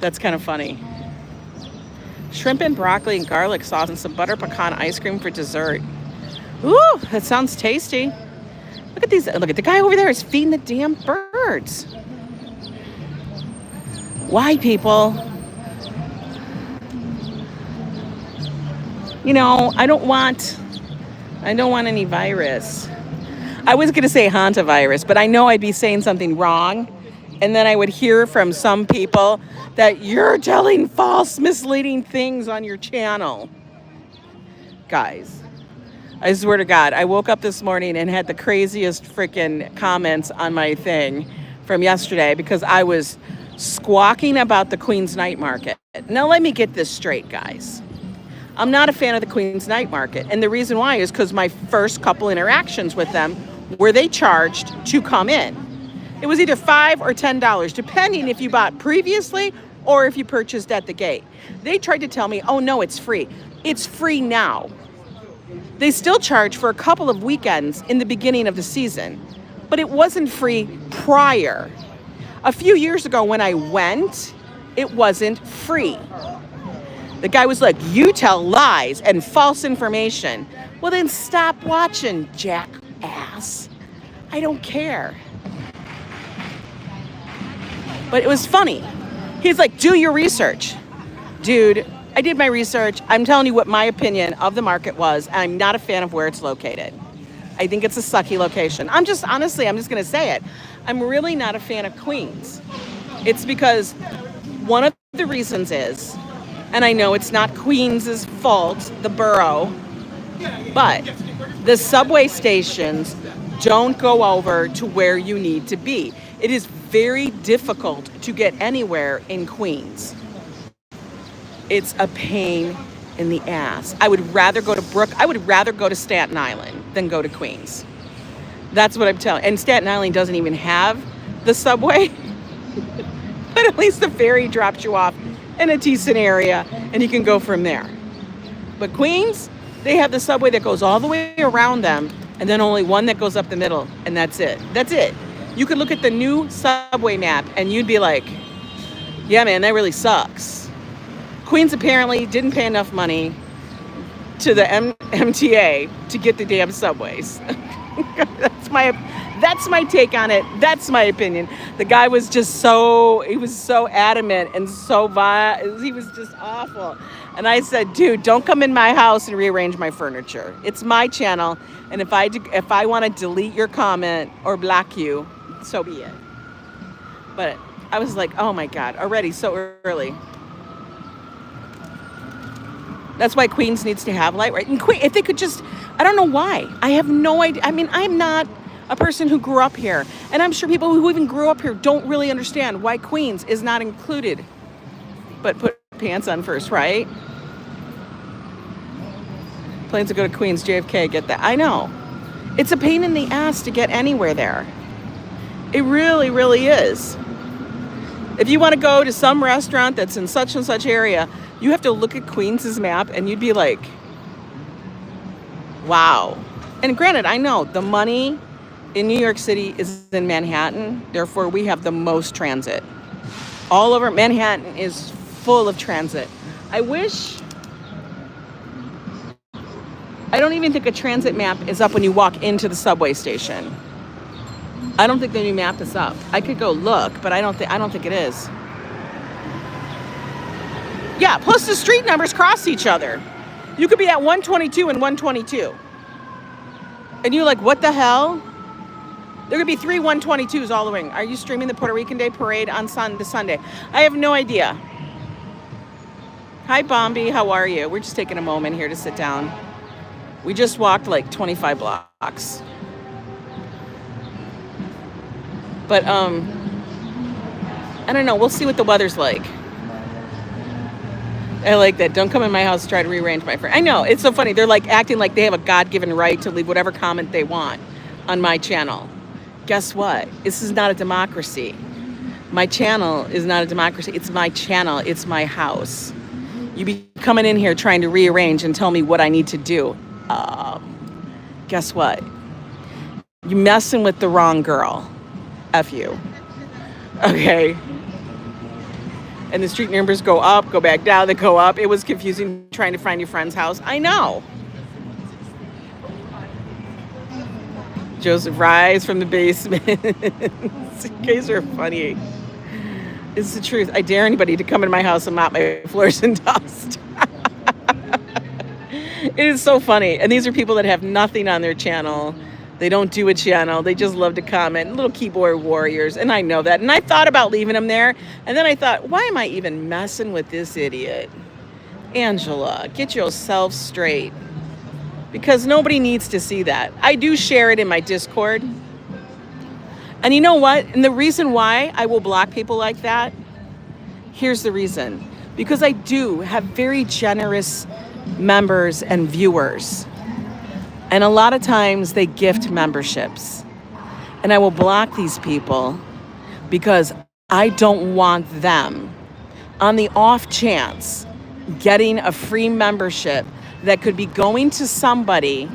That's kind of funny. Shrimp and broccoli and garlic sauce and some butter pecan ice cream for dessert. Ooh, that sounds tasty. Look at these. Look at the guy over there is feeding the damn birds. Why, people? You know, I don't want any virus. I was going to say hantavirus, but I know I'd be saying something wrong. And then I would hear from some people that you're telling false, misleading things on your channel. Guys, I swear to God, I woke up this morning and had the craziest freaking comments on my thing from yesterday because I was squawking about the Queens Night Market. Now, let me get this straight, guys. I'm not a fan of the Queens Night Market. And the reason why is because my first couple interactions with them were they charged to come in. It was either $5 or $10, depending if you bought previously or if you purchased at the gate. They tried to tell me, oh no, it's free. It's free now. They still charge for a couple of weekends in the beginning of the season, but it wasn't free prior. A few years ago when I went, it wasn't free. The guy was like, you tell lies and false information. Well, then stop watching, jackass. I don't care. But it was funny. He's like, do your research. Dude, I did my research. I'm telling you what my opinion of the market was. And I'm not a fan of where it's located. I think it's a sucky location. I'm just going to say it. I'm really not a fan of Queens. It's because one of the reasons is, and I know it's not Queens' fault, the borough, but the subway stations don't go over to where you need to be. It is very difficult to get anywhere in Queens. It's a pain in the ass. I would rather go to Staten Island than go to Queens. That's what I'm telling. And Staten Island doesn't even have the subway. But at least the ferry drops you off in a decent area and you can go from there. But Queens, they have the subway that goes all the way around them and then only one that goes up the middle, and that's it. That's it. You could look at the new subway map and you'd be like, yeah, man, that really sucks. Queens apparently didn't pay enough money to the MTA to get the damn subways. That's my take on it. That's my opinion. The guy was just so adamant and he was just awful. And I said, dude, don't come in my house and rearrange my furniture. It's my channel. And if I want to delete your comment or block you, so be it. But I was like, oh my God, already so early. That's why Queens needs to have light, right? And if they could just, I don't know why. I have no idea. I mean, I'm not a person who grew up here. And I'm sure people who even grew up here don't really understand why Queens is not included. But put pants on first, right? Plans to go to Queens, JFK, get that. I know. It's a pain in the ass to get anywhere there. It really, really is. If you want to go to some restaurant that's in such and such area, you have to look at Queens' map and you'd be like, wow. And granted, I know the money in New York City is in Manhattan. Therefore, we have the most transit. All over Manhattan is full of transit. I wish I don't even think a transit map is up when you walk into the subway station. I don't think the new map is up. I could go look, but I don't think it is. Yeah, plus the street numbers cross each other. You could be at 122 and 122. And you're like, what the hell? There could be 3 122s all the way. Are you streaming the Puerto Rican Day Parade on this Sunday? I have no idea. Hi, Bombi. How are you? We're just taking a moment here to sit down. We just walked like 25 blocks. But, I don't know. We'll see what the weather's like. I like that. Don't come in my house, try to rearrange my friend. I know. It's so funny. They're like acting like they have a God-given right to leave whatever comment they want on my channel. Guess what? This is not a democracy. My channel is not a democracy. It's my channel. It's my house. You be coming in here trying to rearrange and tell me what I need to do. Guess what? You messing with the wrong girl. F you. Okay. And the street numbers go up, go back down, they go up. It was confusing trying to find your friend's house. I know. Joseph, rise from the basement. You guys are funny. It's the truth. I dare anybody to come in my house and mop my floors and dust. It is so funny. And these are people that have nothing on their channel. They don't do a channel. They just love to comment. Little keyboard warriors. And I know that. And I thought about leaving them there. And then I thought, why am I even messing with this idiot? Angela, get yourself straight. Because nobody needs to see that. I do share it in my Discord. And you know what? And the reason why I will block people like that, here's the reason. Because I do have very generous members and viewers. And a lot of times they gift memberships. And I will block these people because I don't want them, on the off chance, getting a free membership that could be going to somebody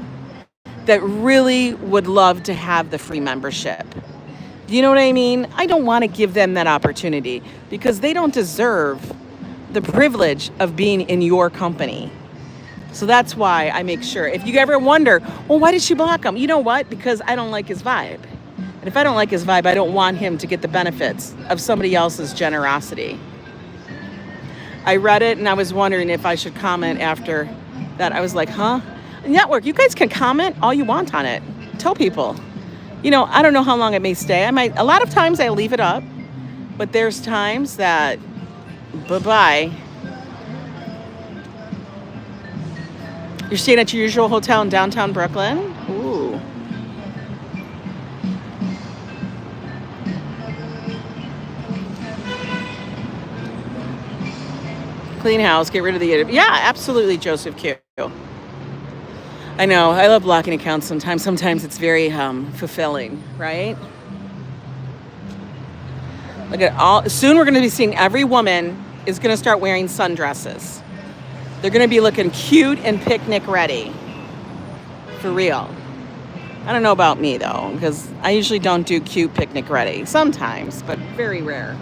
that really would love to have the free membership. You know what I mean? I don't want to give them that opportunity because they don't deserve the privilege of being in your company. So that's why I make sure. If you ever wonder, well, why did she block him? You know what? Because I don't like his vibe. And if I don't like his vibe, I don't want him to get the benefits of somebody else's generosity. I read it and I was wondering if I should comment after that. I was like, huh? Network, you guys can comment all you want on it. Tell people. You know, I don't know how long it may stay. A lot of times I leave it up, but there's times that, bye-bye. You're staying at your usual hotel in downtown Brooklyn? Ooh. Clean house, get rid of the... Yeah, absolutely, Joseph Q. I know, I love blocking accounts sometimes. Sometimes it's very fulfilling, right? Look at all... Soon we're going to be seeing every woman is going to start wearing sundresses. They're going to be looking cute and picnic ready. For real. I don't know about me, though, because I usually don't do cute picnic ready. Sometimes, but very rare.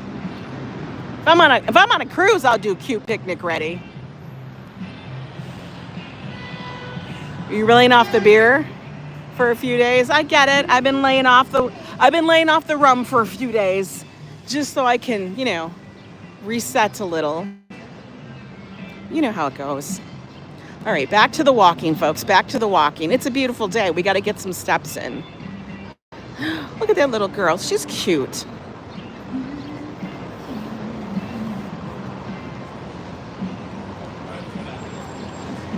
If I'm on a cruise, I'll do cute picnic ready. Are you laying off the beer for a few days? I get it. I've been laying off the rum for a few days just so I can, you know, reset a little. You know how it goes. All right, back to the walking, folks. Back to the walking. It's a beautiful day. We got to get some steps in. Look at that little girl. She's cute.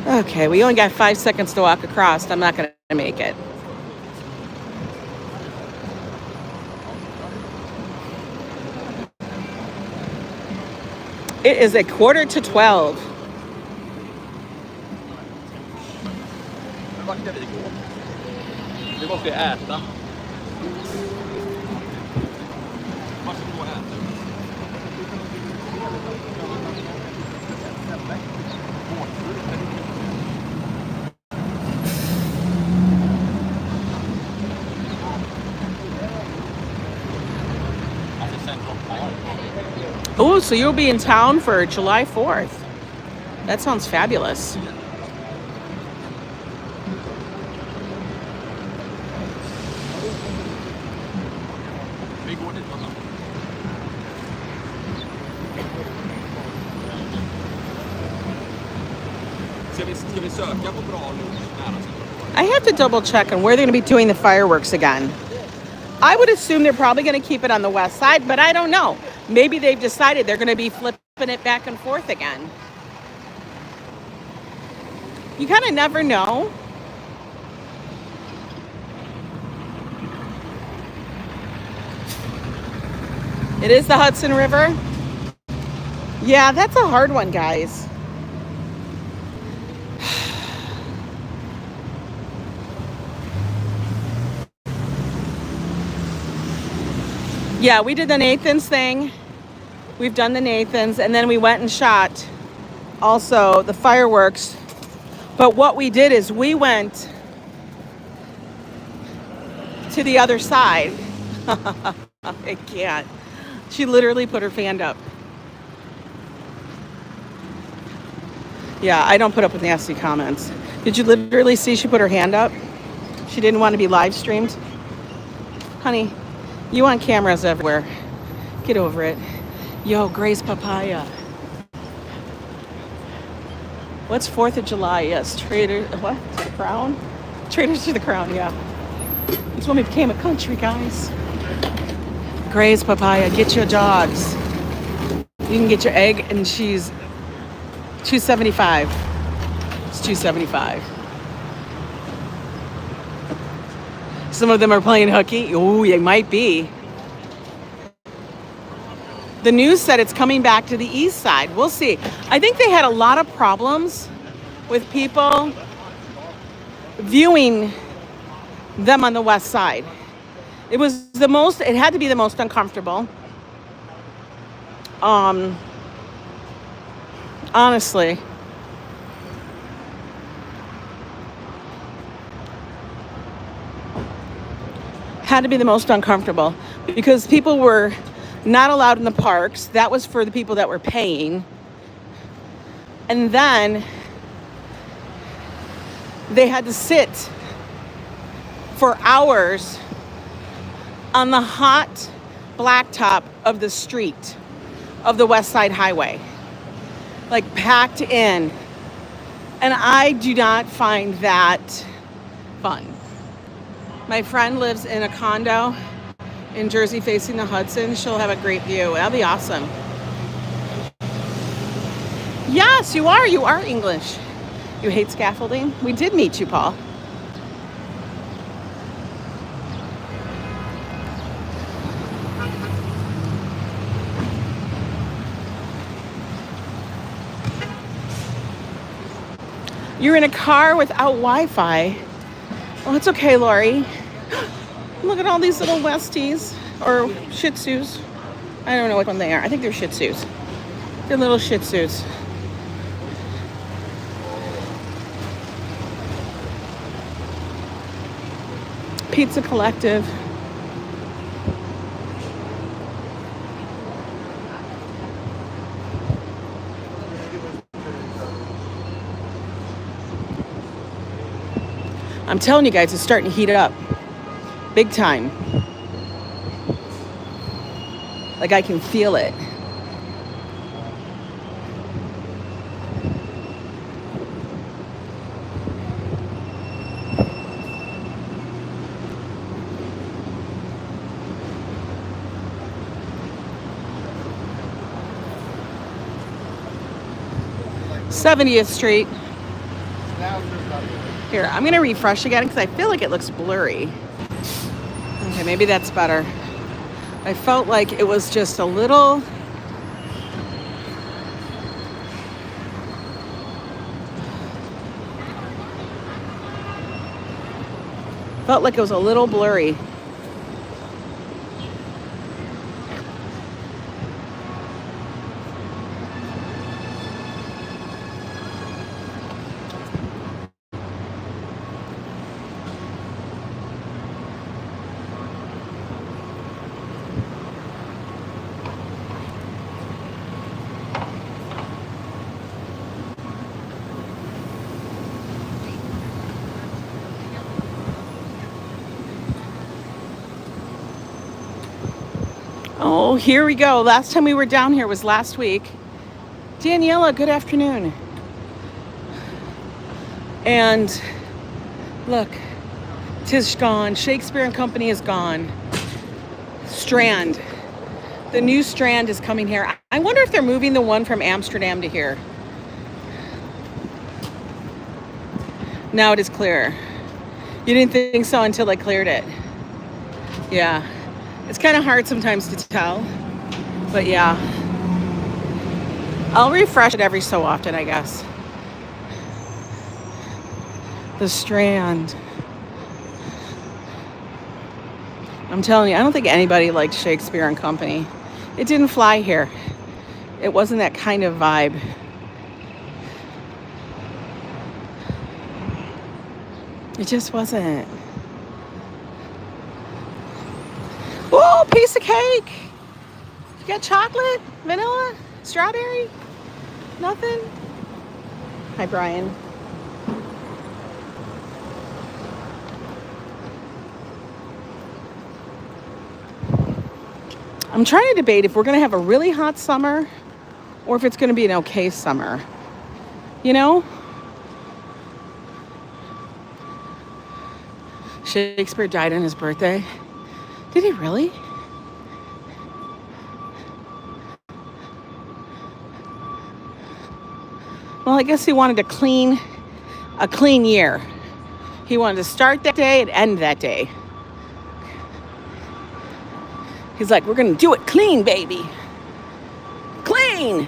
Okay, we only got 5 seconds to walk across. I'm not going to make it. It is 11:45. Vi måste ju äta. Oh, so you'll be in town for July 4th. That sounds fabulous. I have to double check on where they're going to be doing the fireworks again. I would assume they're probably going to keep it on the west side, but I don't know. Maybe they've decided they're going to be flipping it back and forth again. You kind of never know. It is the Hudson River. Yeah, that's a hard one, guys. Yeah, we did the Nathan's thing. We've done the Nathan's, and then we went and shot also the fireworks. But what we did is we went to the other side. I can't. She literally put her hand up. Yeah, I don't put up with nasty comments. Did you literally see she put her hand up? She didn't want to be live streamed. Honey, you on cameras everywhere. Get over it. Yo, Grace Papaya. What's 4th of July? Yes, traitor, what? To the crown? Traitors to the crown, yeah. It's when we became a country, guys. Grace Papaya, get your dogs. You can get your egg and cheese. $2.75. It's $2.75. Some of them are playing hooky. Oh, it might be. The news said it's coming back to the east side. We'll see. I think they had a lot of problems with people viewing them on the west side. It had to be the most uncomfortable. Honestly. Had to be the most uncomfortable because people were not allowed in the parks. That was for the people that were paying. And then they had to sit for hours on the hot blacktop of the street of the West Side Highway, like packed in. And I do not find that fun. My friend lives in a condo in Jersey facing the Hudson. She'll have a great view. That'll be awesome. Yes, you are. You are English. You hate scaffolding? We did meet you, Paul. You're in a car without Wi-Fi. Oh, it's okay, Lori. Look at all these little Westies or Shih Tzus. I don't know which one they are. I think they're Shih Tzus. They're little Shih Tzus. Pizza Collective. I'm telling you guys, it's starting to heat up. Big time. Like I can feel it. '70th Street. Here, I'm gonna refresh again because I feel like it looks blurry. Okay, maybe that's better. I felt like it was just a little. Felt like it was a little blurry. Oh, here we go. Last time we were down here was last week. Daniela, good afternoon. And look, 'tis gone. Shakespeare and Company is gone. Strand. The new Strand is coming here. I wonder if they're moving the one from Amsterdam to here. Now it is clear. You didn't think so until I cleared it. Yeah. It's kind of hard sometimes to tell. But yeah. I'll refresh it every so often, I guess. The Strand. I'm telling you, I don't think anybody liked Shakespeare and Company. It didn't fly here. It wasn't that kind of vibe. It just wasn't. Oh, piece of cake. You got chocolate, vanilla, strawberry? Nothing? Hi, Brian. I'm trying to debate if we're going to have a really hot summer or if it's going to be an okay summer. You know? Shakespeare died on his birthday. Did he really? Well, I guess he wanted a clean year. He wanted to start that day and end that day. He's like, we're going to do it clean, baby. Clean.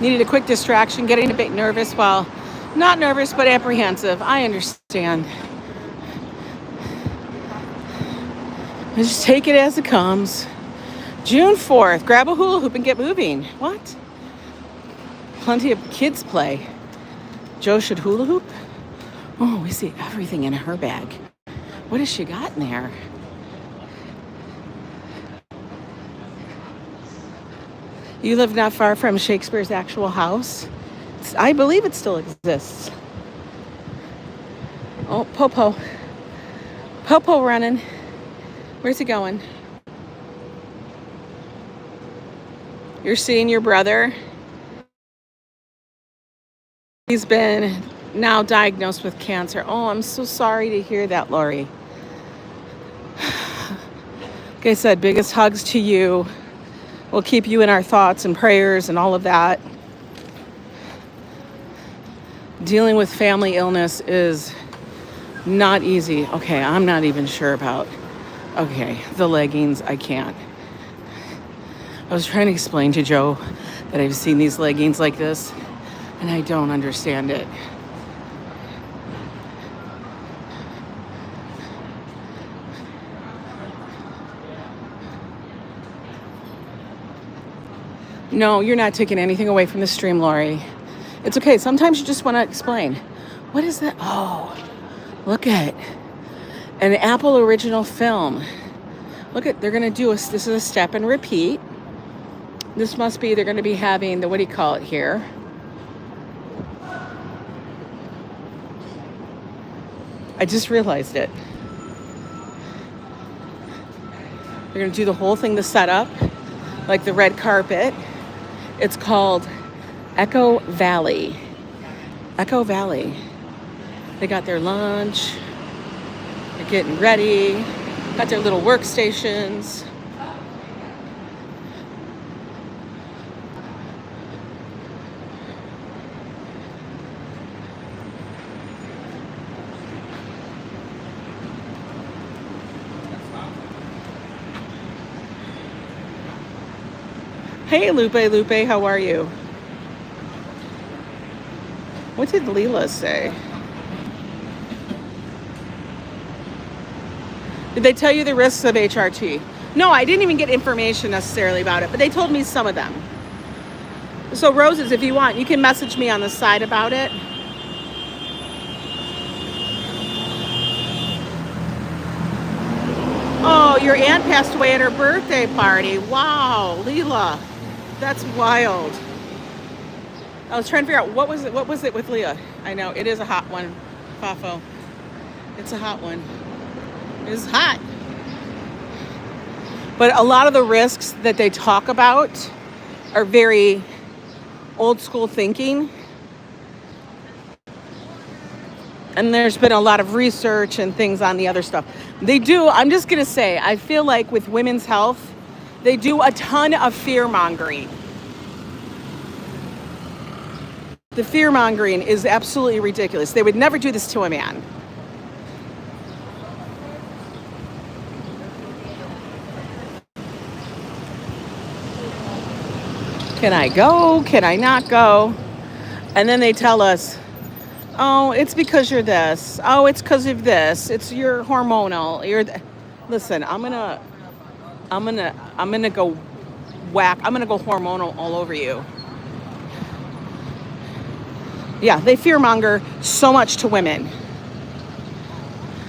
Needed a quick distraction, getting a bit nervous. Well, not nervous, but apprehensive. I understand. Just take it as it comes. June 4th, grab a hula hoop and get moving. What? Plenty of kids play. Joe should hula hoop? Oh, we see everything in her bag. What has she got in there? You live not far from Shakespeare's actual house. I believe it still exists. Oh, Popo. Popo running. Where's he going? You're seeing your brother. He's been now diagnosed with cancer. Oh, I'm so sorry to hear that, Lori. Like I said, biggest hugs to you. We'll keep you in our thoughts and prayers and all of that. Dealing with family illness is not easy. Okay, I'm not even sure about. Okay, the leggings, I can't. I was trying to explain to Joe that I've seen these leggings like this, and I don't understand it. No, you're not taking anything away from the stream, Lori. It's okay. Sometimes you just want to explain. What is that? Oh, look at an Apple original film. Look at, they're going to do this is a step and repeat. This must be, they're going to be having the, what do you call it here? I just realized it. They're going to do the whole thing, the setup, like the red carpet. It's called Echo Valley. Echo Valley. They got their lunch. They're getting ready. Got their little workstations. Hey, Lupe, how are you? What did Lila say? Did they tell you the risks of HRT? No, I didn't even get information necessarily about it, but they told me some of them. So, Roses, if you want, you can message me on the side about it. Oh, your aunt passed away at her birthday party. Wow, Lila. That's wild. I was trying to figure out what was it with Leah? I know, it is a hot one, Fafo. It's a hot one. It's hot. But a lot of the risks that they talk about are very old school thinking. And there's been a lot of research and things on the other stuff. They do, I'm just going to say, I feel like with women's health, they do a ton of fear mongering. The fear mongering is absolutely ridiculous. They would never do this to a man. Can I go? Can I not go? And then they tell us, oh, it's because you're this. Oh, it's because of this. It's your hormonal. Listen, I'm gonna go whack. I'm gonna go hormonal all over you. Yeah, they fearmonger so much to women.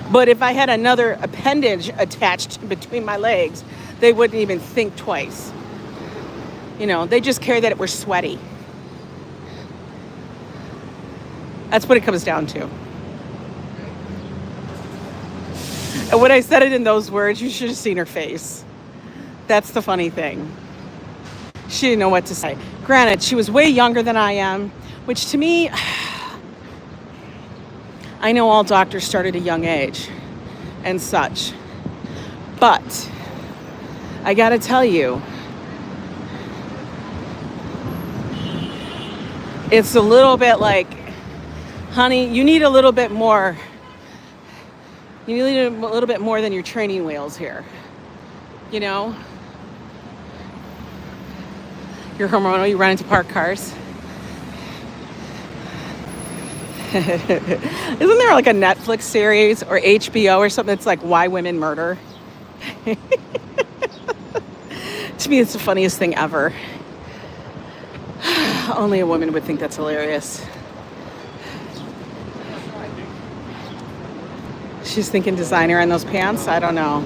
But if I had another appendage attached between my legs, they wouldn't even think twice. You know, they just care that we're sweaty. That's what it comes down to. And when I said it in those words, you should have seen her face. That's the funny thing. She didn't know what to say. Granted, she was way younger than I am, which to me, I know all doctors start at a young age and such. But I gotta tell you, it's a little bit like, honey, you need a little bit more. You need a little bit more than your training wheels here. You know? You're hormonal, you run into parked cars. Isn't there like a Netflix series or HBO or something that's like Why Women Murder? To me, it's the funniest thing ever. Only a woman would think that's hilarious. She's thinking designer on those pants? I don't know.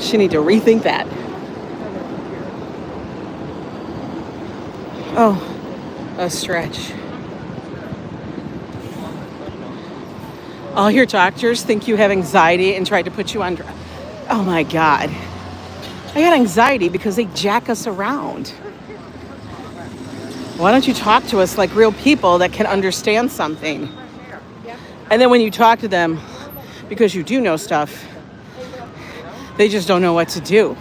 She need to rethink that. Oh, a stretch. All your doctors think you have anxiety and try to put you on. Oh my God. I got anxiety because they jack us around. Why don't you talk to us like real people that can understand something? And then when you talk to them, because you do know stuff, they just don't know what to do.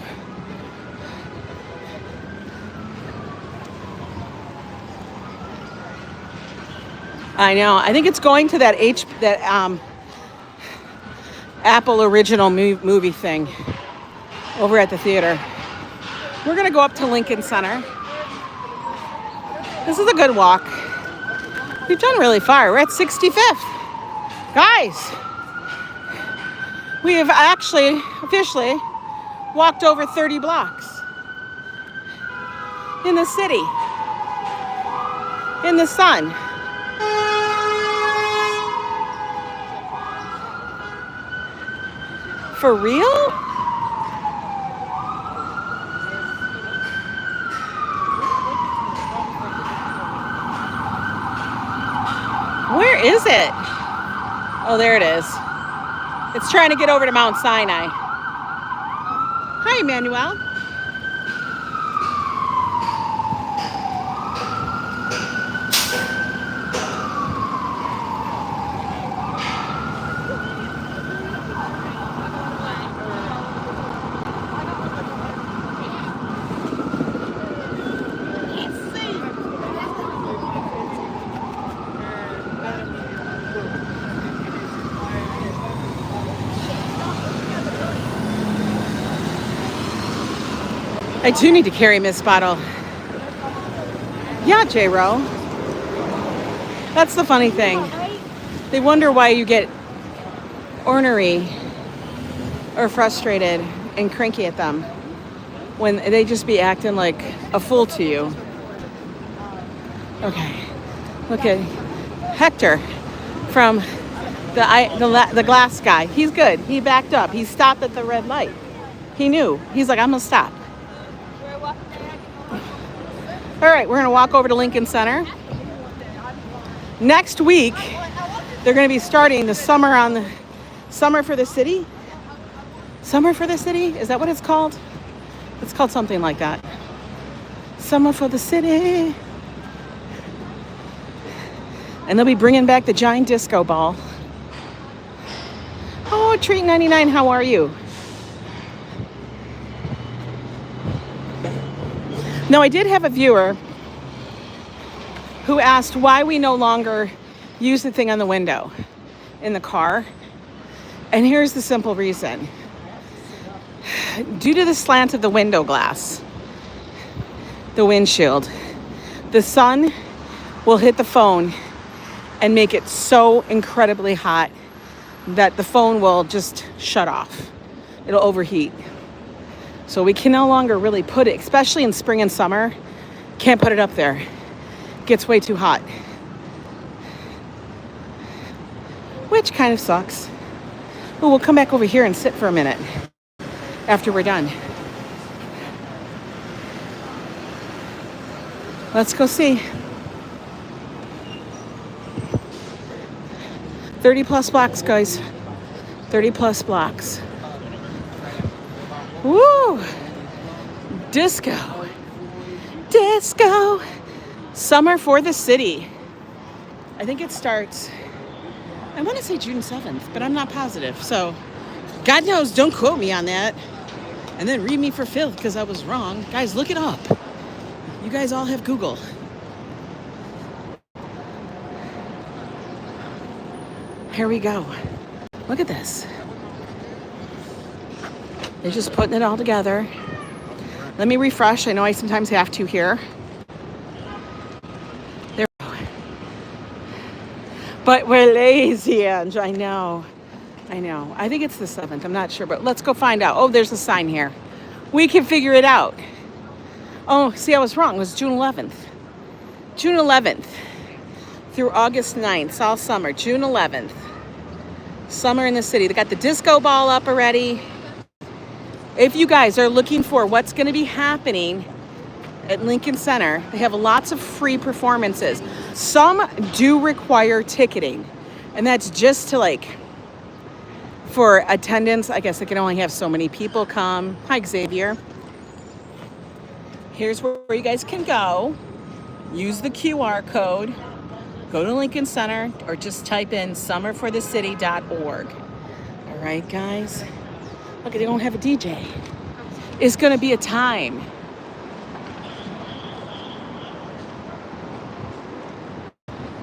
I know. I think it's going to that Apple original movie thing over at the theater. We're gonna go up to Lincoln Center. This is a good walk. We've done really far. We're at 65th. Guys, we have actually officially walked over 30 blocks in the city, in the sun. For real? Where is it? Oh, there it is. It's trying to get over to Mount Sinai. Hi, Emmanuel. I do need to carry Miss Bottle. Yeah, J-Ro. That's the funny thing. They wonder why you get ornery or frustrated and cranky at them when they just be acting like a fool to you. Okay. Look at Hector from the glass guy. He's good. He backed up. He stopped at the red light. He knew. He's like, I'm going to stop. All right, we're going to walk over to Lincoln Center. Next week, They're going to be starting the summer on the Summer for the City. Summer for the City? Is that what it's called? It's called something like that. Summer for the City. And they'll be bringing back the giant disco ball. Oh, Treat 99, how are you? Now, I did have a viewer who asked why we no longer use the thing on the window in the car. And here's the simple reason. Due to the slant of the window glass, the windshield, the sun will hit the phone and make it so incredibly hot that the phone will just shut off. It'll overheat. So we can no longer really put it, especially in spring and summer, can't put it up there. It gets way too hot. Which kind of sucks. But we'll come back over here and sit for a minute after we're done. Let's go see. 30 plus blocks, guys. 30 plus blocks. Woo! Disco. Disco. Summer for the City. I think it starts, I want to say June 7th, but I'm not positive. So, God knows, don't quote me on that. And then read me for filth because I was wrong. Guys, look it up. You guys all have Google. Here we go. Look at this. They're just putting it all together. Let me refresh. I know I sometimes have to here. There we go. But we're lazy, Ange. I know. I think it's the 7th. I'm not sure, but let's go find out. Oh, there's a sign here. We can figure it out. Oh, see, I was wrong. It was June 11th. June 11th through August 9th. All summer. June 11th. Summer in the City. They got the disco ball up already. If you guys are looking for what's going to be happening at Lincoln Center, they have lots of free performances. Some do require ticketing, and that's just to for attendance. I guess they can only have so many people come. Hi, Xavier. Here's where you guys can go. Use the QR code. Go to Lincoln Center or just type in summerforthecity.org. All right, guys. Look, they don't have a DJ. It's going to be a time.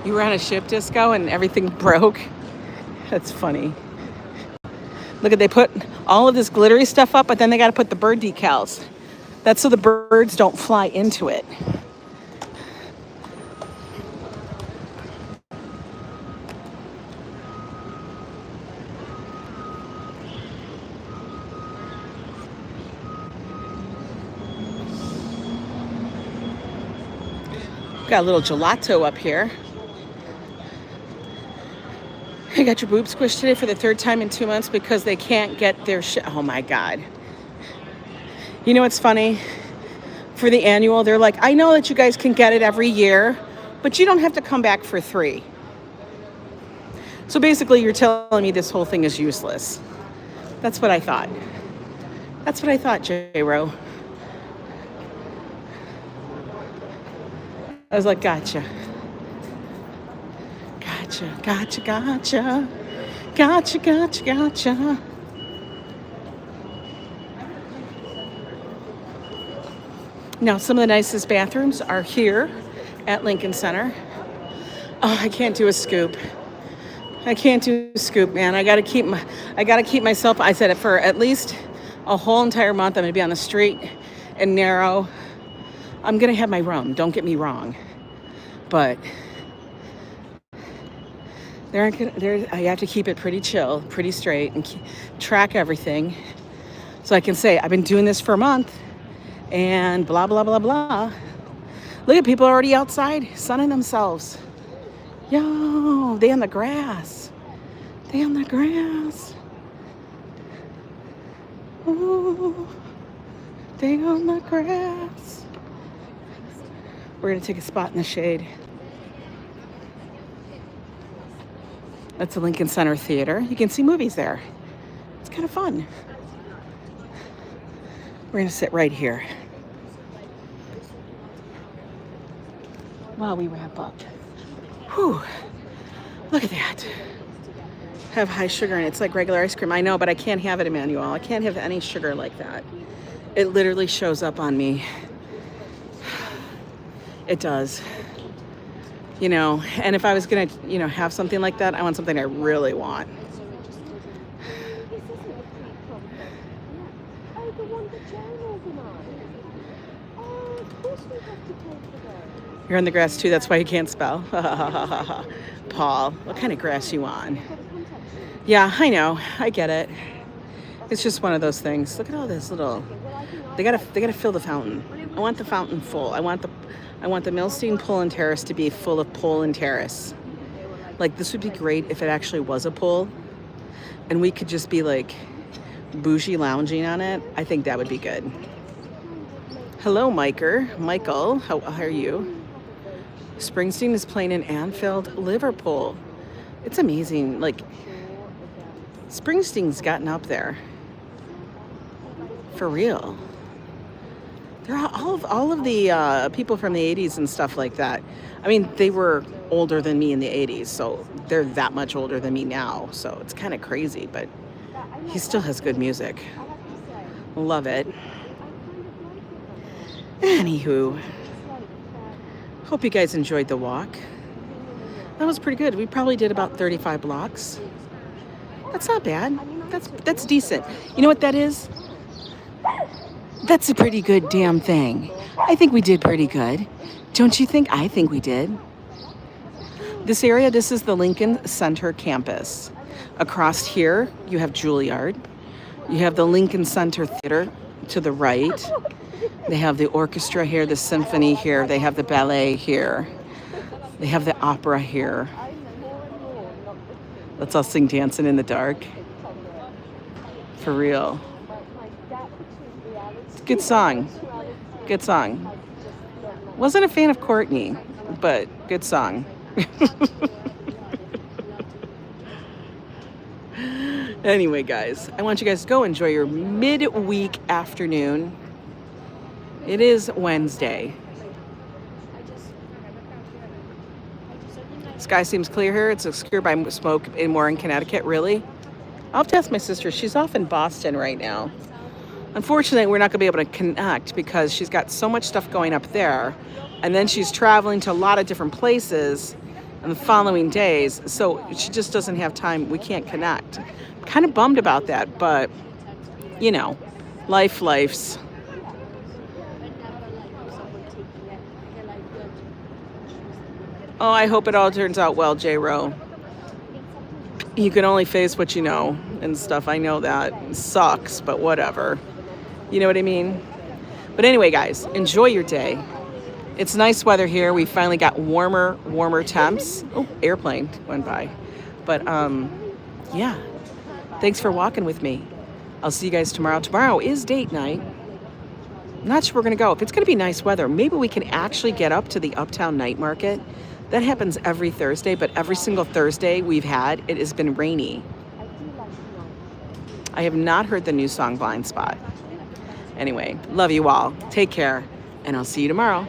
You were on a ship disco and everything broke. That's funny. Look at, they put all of this glittery stuff up, but then they got to put the bird decals. That's so the birds don't fly into it. Got a little gelato up here. I got your boob squished today for the 3rd time in 2 months because they can't get their shit. Oh my God. You know what's funny? For the annual, they're like, I know that you guys can get it every year, but you don't have to come back for 3. So basically, you're telling me this whole thing is useless. That's what I thought. That's what I thought, J-Ro. I was like, gotcha. Gotcha, gotcha, gotcha. Gotcha, gotcha, gotcha. Now, some of the nicest bathrooms are here at Lincoln Center. Oh, I can't do a scoop. I can't do a scoop, man. I gotta keep myself. I said it for at least a whole entire month. I'm gonna be on the street and narrow. I'm gonna have my room. Don't get me wrong, but I have to keep it pretty chill, pretty straight, and track everything, so I can say I've been doing this for a month, and blah blah blah blah. Look at people already outside sunning themselves. Yo, they on the grass. They on the grass. Ooh, they on the grass. We're gonna take a spot in the shade. That's the Lincoln Center Theater. You can see movies there. It's kind of fun. We're gonna sit right here while we wrap up. Whew, look at that. Have high sugar and it's like regular ice cream. I know, but I can't have it, Emmanuel. I can't have any sugar like that. It literally shows up on me. It does. You know, and if I was gonna, you know, have something like that, I want something I really want. You're on the grass too, that's why you can't spell. Paul, what kind of grass you on? Yeah, I know, I get it. It's just one of those things. Look at all this little, they gotta fill the fountain. I want the fountain full. I want the Milstein Pool and Terrace to be full of pool and terrace. Like, this would be great if it actually was a pool and we could just be like bougie lounging on it. I think that would be good. Hello, Michael, how are you? Springsteen is playing in Anfield, Liverpool. It's amazing. Like, Springsteen's gotten up there. For real. There are all of the people from the 80s and stuff like that. I mean, they were older than me in the 80s, so they're that much older than me now. So it's kind of crazy, but he still has good music. Love it. Anywho, hope you guys enjoyed the walk. That was pretty good. We probably did about 35 blocks. That's not bad. That's decent. You know what that is? That's a pretty good damn thing. I think we did pretty good. Don't you think? I think we did. This area, this is the Lincoln Center campus. Across here, you have Juilliard. You have the Lincoln Center Theater to the right. They have the orchestra here, the symphony here. They have the ballet here. They have the opera here. Let's all sing Dancing in the Dark. For real. Good song. Good song. Wasn't a fan of Courtney, but good song. Anyway, guys, I want you guys to go enjoy your midweek afternoon. It is Wednesday. Sky seems clear here. It's obscured by smoke in Warren, Connecticut. Really? I'll have to ask my sister. She's off in Boston right now. Unfortunately, we're not going to be able to connect because she's got so much stuff going up there. And then she's traveling to a lot of different places in the following days. So she just doesn't have time. We can't connect. I'm kind of bummed about that, but, you know, life's. Oh, I hope it all turns out well, J-Ro. You can only face what you know and stuff. I know that. It sucks, but whatever. You know what I mean? But anyway, guys, enjoy your day. It's nice weather here. We finally got warmer temps. Oh, airplane went by. But, yeah. Thanks for walking with me. I'll see you guys tomorrow. Tomorrow is date night. I'm not sure we're going to go. If it's going to be nice weather, maybe we can actually get up to the Uptown Night Market. That happens every Thursday, but every single Thursday we've had, it has been rainy. I have not heard the new song Blind Spot. Anyway, love you all. Take care, and I'll see you tomorrow.